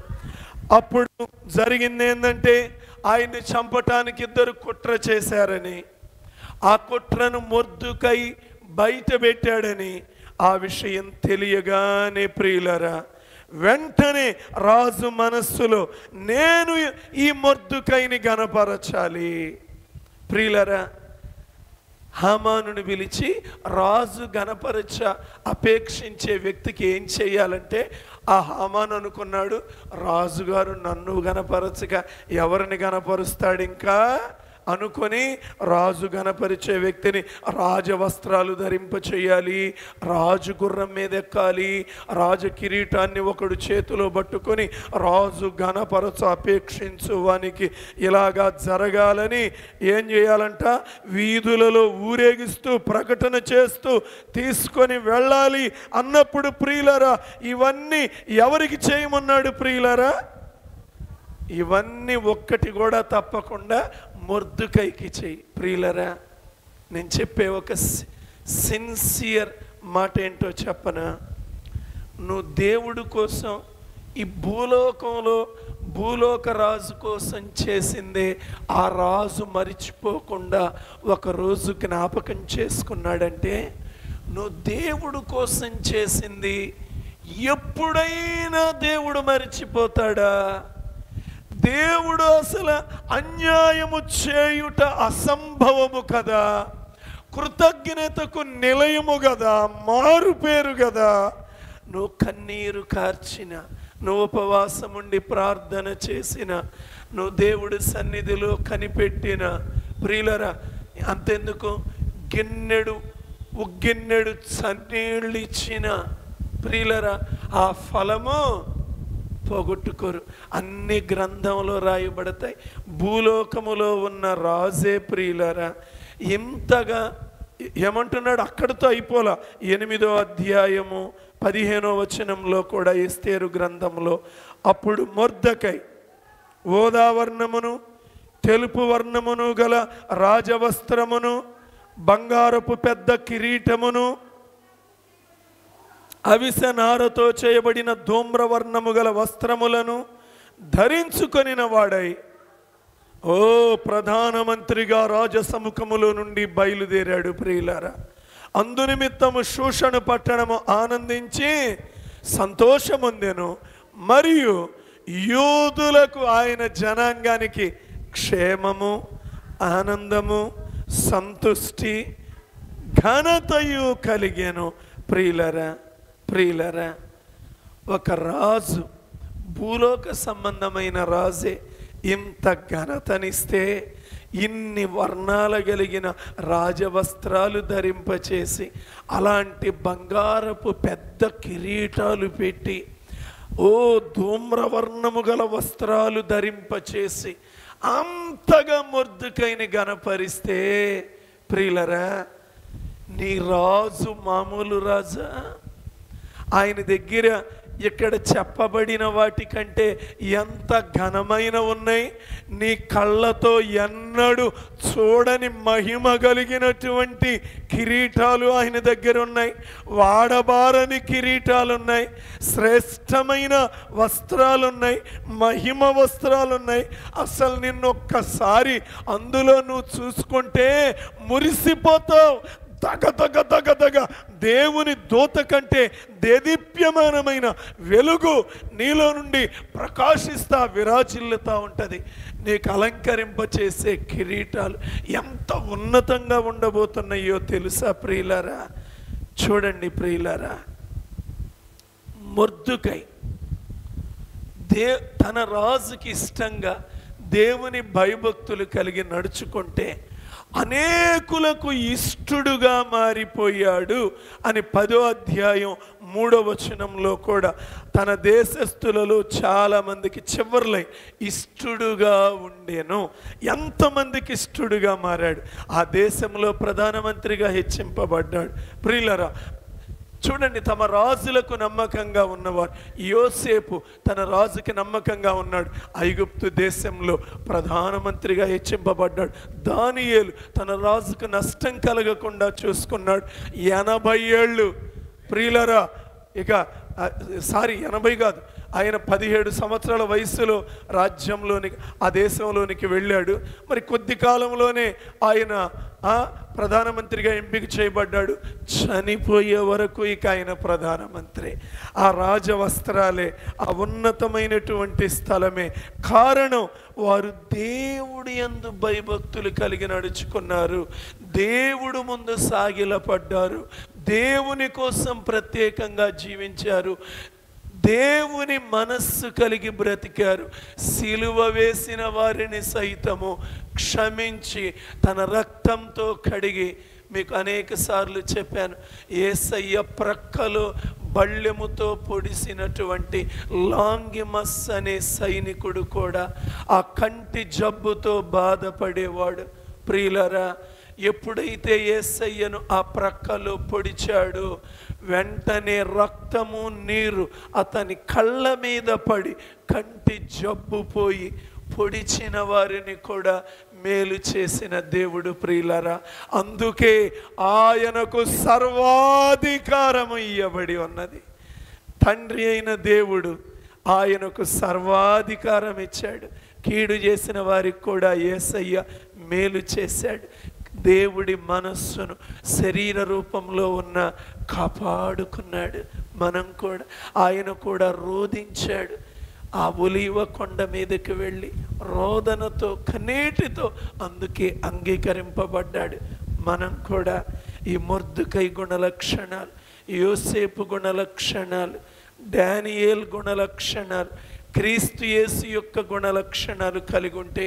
అప్పుడు జరిగింది ఏంటంటే, ఆయన్ని చంపటానికి ఇద్దరు కుట్ర చేశారని, ఆ కుట్రను మొర్దుకై బయట పెట్టాడని ఆ విషయం తెలియగానే ప్రియులరా, వెంటనే రాజు మనస్సులో నేను ఈ మొర్దుకైని గణపరచాలి. ప్రియులరా, హామానుని పిలిచి రాజు గణపరచ అపేక్షించే వ్యక్తికి ఏం చేయాలంటే, ఆ హామాను అనుకున్నాడు, రాజుగారు నన్ను గణపరచగా ఎవరిని గణపరుస్తాడు ఇంకా అనుకొని, రాజు గణపరిచే వ్యక్తిని రాజవస్త్రాలు ధరింప చేయాలి, రాజు గుర్రం మీద ఎక్కాలి, రాజు కిరీటాన్ని ఒకడు చేతిలో పట్టుకొని రాజు గణపరచ అపేక్షించు వానికి ఇలాగా జరగాలని ఏం చేయాలంట, వీధులలో ఊరేగిస్తూ ప్రకటన చేస్తూ తీసుకొని వెళ్ళాలి అన్నప్పుడు ప్రియులరా, ఇవన్నీ ఎవరికి చేయమన్నాడు ప్రియులరా? ఇవన్నీ ఒక్కటి కూడా తప్పకుండా మొర్దుకైకి చెయ్యి. ప్రియులరా, నేను చెప్పే ఒక సిన్సియర్ మాట ఏంటో చెప్పనా? నువ్వు దేవుడి కోసం ఈ భూలోకంలో భూలోక రాజు కోసం చేసిందే ఆ రాజు మరిచిపోకుండా ఒకరోజు జ్ఞాపకం చేసుకున్నాడంటే, నువ్వు దేవుడు కోసం చేసింది ఎప్పుడైనా దేవుడు మరిచిపోతాడా? దేవుడు అసలు అన్యాయము చేయుట అసంభవము కదా, కృతజ్ఞతకు నిలయము కదా, మారు పేరు కదా. నువ్వు కన్నీరు కార్చిన, నువ్వు ఉపవాసం ఉండి ప్రార్థన చేసిన, నువ్వు దేవుడి సన్నిధిలో కనిపెట్టిన, ప్రియులరా, అంతెందుకు ఉగ్గిన్నెడు చన్నీళ్ళు ఇచ్చిన ప్రియులరా, ఆ ఫలము పోగొట్టుకోరు. అన్ని గ్రంథంలో రాయబడతాయి. భూలోకములో ఉన్న రాజే ప్రియులరా ఇంతగా ఏమంటున్నాడు? అక్కడితో అయిపోలా. 8వ అధ్యాయము 15వ వచనంలో కూడా ఎస్తేరు గ్రంథంలో, అప్పుడు మొర్దెకై ఓదావర్ణమును తెలుపు వర్ణమును గల రాజవస్త్రమును బంగారపు పెద్ద కిరీటమును అవిసెనారతో చేయబడిన ధూమ్రవర్ణము గల వస్త్రములను ధరించుకొనిన వాడై ప్రధానమంత్రిగా రాజసముఖములో నుండి బయలుదేరాడు. ప్రియులారా, అందునిమిత్తము శూషణ పట్టణము ఆనందించి సంతోషముందెను, మరియు యూదులకు ఆయన జనాంగానికి క్షేమము, ఆనందము, సంతుష్టి, ఘనతయు కలిగెను. ప్రియులరా, ఒక రాజు, భూలోక సంబంధమైన రాజే ఇంత ఘనతనిస్తే, ఇన్ని వర్ణాలు కలిగిన రాజవస్త్రాలు ధరింపచేసి, అలాంటి బంగారపు పెద్ద కిరీటాలు పెట్టి, ధూమ్రవర్ణము గల వస్త్రాలు ధరింపచేసి అంతగా మొర్దుకైని గణపరిస్తే, ప్రియులరా, నీ రాజు మామూలు రాజా? ఆయన దగ్గర ఇక్కడ చెప్పబడిన వాటికంటే ఎంత ఘనమైన ఉన్నాయి. నీ కళ్ళతో ఎన్నడూ చూడని మహిమ కలిగినటువంటి కిరీటాలు ఆయన దగ్గర ఉన్నాయి. వాడబారని కిరీటాలు ఉన్నాయి, శ్రేష్టమైన వస్త్రాలున్నాయి, మహిమ వస్త్రాలున్నాయి. అసలు నిన్నొక్కసారి అందులో నువ్వు చూసుకుంటే మురిసిపోతావు. తగ దేవుని దూత కంటే దేదీప్యమానమైన వెలుగు నీలో నుండి ప్రకాశిస్తా విరాజిల్లుతూ ఉంటుంది. నీకు అలంకరింపచేసే కిరీటాలు ఎంత ఉన్నతంగా ఉండబోతున్నాయో తెలుసా ప్రియులారా? చూడండి ప్రియులారా, మొర్దుకై తన రాజుకి ఇష్టంగా దేవుని భయభక్తులు కలిగి నడుచుకుంటే అనేకులకు ఇష్టడుగా మారిపోయాడు అని 10వ అధ్యాయం 3వ వచనంలో కూడా తన దేశస్థులలో చాలా మందికి చివర్లై ఇష్టడుగా ఉండేను. ఎంతమందికి ఇష్టడుగా మారాడు. ఆ దేశంలో ప్రధానమంత్రిగా హెచ్చింపబడ్డాడు. ప్రియులారా, చూడండి, తమ రాజులకు నమ్మకంగా ఉన్నవారు. యోసేపు తన రాజుకి నమ్మకంగా ఉన్నాడు, ఐగుప్తు దేశంలో ప్రధానమంత్రిగా హెచ్చింపబడ్డాడు. దానియేలు తన రాజుకు నష్టం కలగకుండా చూసుకున్నాడు. 80 ఏళ్ళు ప్రియులరా, 80 కాదు, ఆయన 17 సంవత్సరాల వయసులో రాజ్యంలోనికి, ఆ దేశంలోనికి వెళ్ళాడు. మరి కొద్ది కాలంలోనే ఆయన ప్రధానమంత్రిగా ఎంపిక చేయబడ్డాడు. చనిపోయే వరకు ఇక ఆయన ప్రధానమంత్రి. ఆ రాజవస్త్రాలే, ఆ ఉన్నతమైనటువంటి స్థలమే కారణం. వారు దేవుడి యందు భయభక్తులు కలిగి నడుచుకున్నారు, దేవుడు ముందు సాగిలపడ్డారు, దేవుని కోసం ప్రత్యేకంగా జీవించారు, దేవుని మనస్సు కలిగి బ్రతికారు. సిలువ వేసిన వారిని సైతము క్షమించి తన రక్తంతో కడిగి, మీకు అనేక సార్లు చెప్పాను, యేసయ్య ప్రక్కలో బళ్ళెముతో పొడిసినటువంటి లాంగిమస్ అనే సైనికుడు కూడా ఆ కంటి జబ్బుతో బాధపడేవాడు. ప్రియులరా, ఎప్పుడైతే యేసయ్యను ఆ ప్రక్కలో పొడిచాడో వెంటనే రక్తము నీరు అతని కళ్ళ మీద పడి కంటి జబ్బు పోయి పొడిచిన వారిని కూడా మేలు చేసిన దేవుడు. ప్రియులరా, అందుకే ఆయనకు సర్వాధికారము ఇవ్వబడి ఉన్నది. తండ్రి అయిన దేవుడు ఆయనకు సర్వాధికారం ఇచ్చాడు. కీడు చేసిన వారికి కూడా యేసయ్య మేలు చేశాడు. దేవుడి మనస్సును శరీర రూపంలో ఉన్న కాపాడుకున్నాడు. మనం కూడా, ఆయన కూడా రోధించాడు. ఆ ఒలీవ కొండ మీదకి వెళ్ళి రోదనతో కన్నీటితో అందుకే అంగీకరింపబడ్డాడు. మనం కూడా ఈ మొర్దుకై గుణలక్షణాలు, యోసేపు గుణలక్షణాలు, డానియేల్ గుణలక్షణాలు, క్రీస్తు యేసు యొక్క గుణలక్షణాలు కలిగి ఉంటే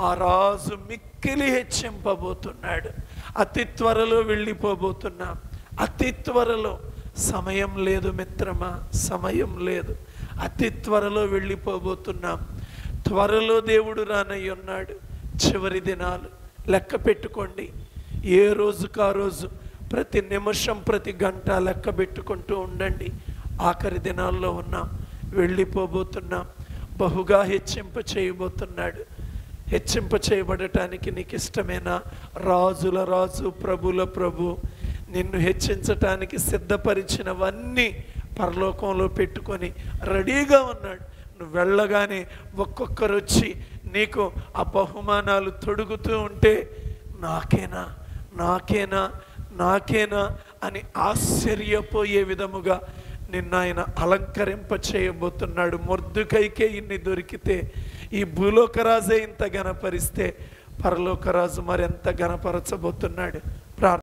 ఆ రాజు మిక్కిలి హెచ్చింపబోతున్నాడు. అతి త్వరలో వెళ్ళిపోబోతున్నాం. అతి త్వరలో, సమయం లేదు మిత్రమా, సమయం లేదు. అతి త్వరలో వెళ్ళిపోబోతున్నాం. త్వరలో దేవుడు రానయ్య ఉన్నాడు. చివరి దినాలు లెక్క పెట్టుకోండి. ఏ రోజుకు ఆ రోజు, ప్రతి నిమిషం ప్రతి గంట లెక్క పెట్టుకుంటూ ఉండండి. ఆఖరి దినాల్లో ఉన్నాం, వెళ్ళిపోబోతున్నాం. బహుగా హెచ్చింప చేయబోతున్నాడు. హెచ్చింప చేయబడటానికి నీకు ఇష్టమేనా? రాజుల రాజు, ప్రభుల ప్రభు నిన్ను హెచ్చించటానికి సిద్ధపరిచినవన్నీ పరలోకంలో పెట్టుకొని రెడీగా ఉన్నాడు. నువ్వు వెళ్ళగానే ఒక్కొక్కరు వచ్చి నీకు ఆ బహుమానాలు తొడుగుతూ ఉంటే నాకేనా నాకేనా నాకేనా అని ఆశ్చర్యపోయే విధముగా నిన్న ఆయన అలంకరింప చేయబోతున్నాడు. మొర్దుకైకే ఇన్ని దొరికితే, ఈ భూలోకరాజే ఇంత గణపరిస్తే పరలోకరాజు మరెంత గణపరచబోతున్నాడు.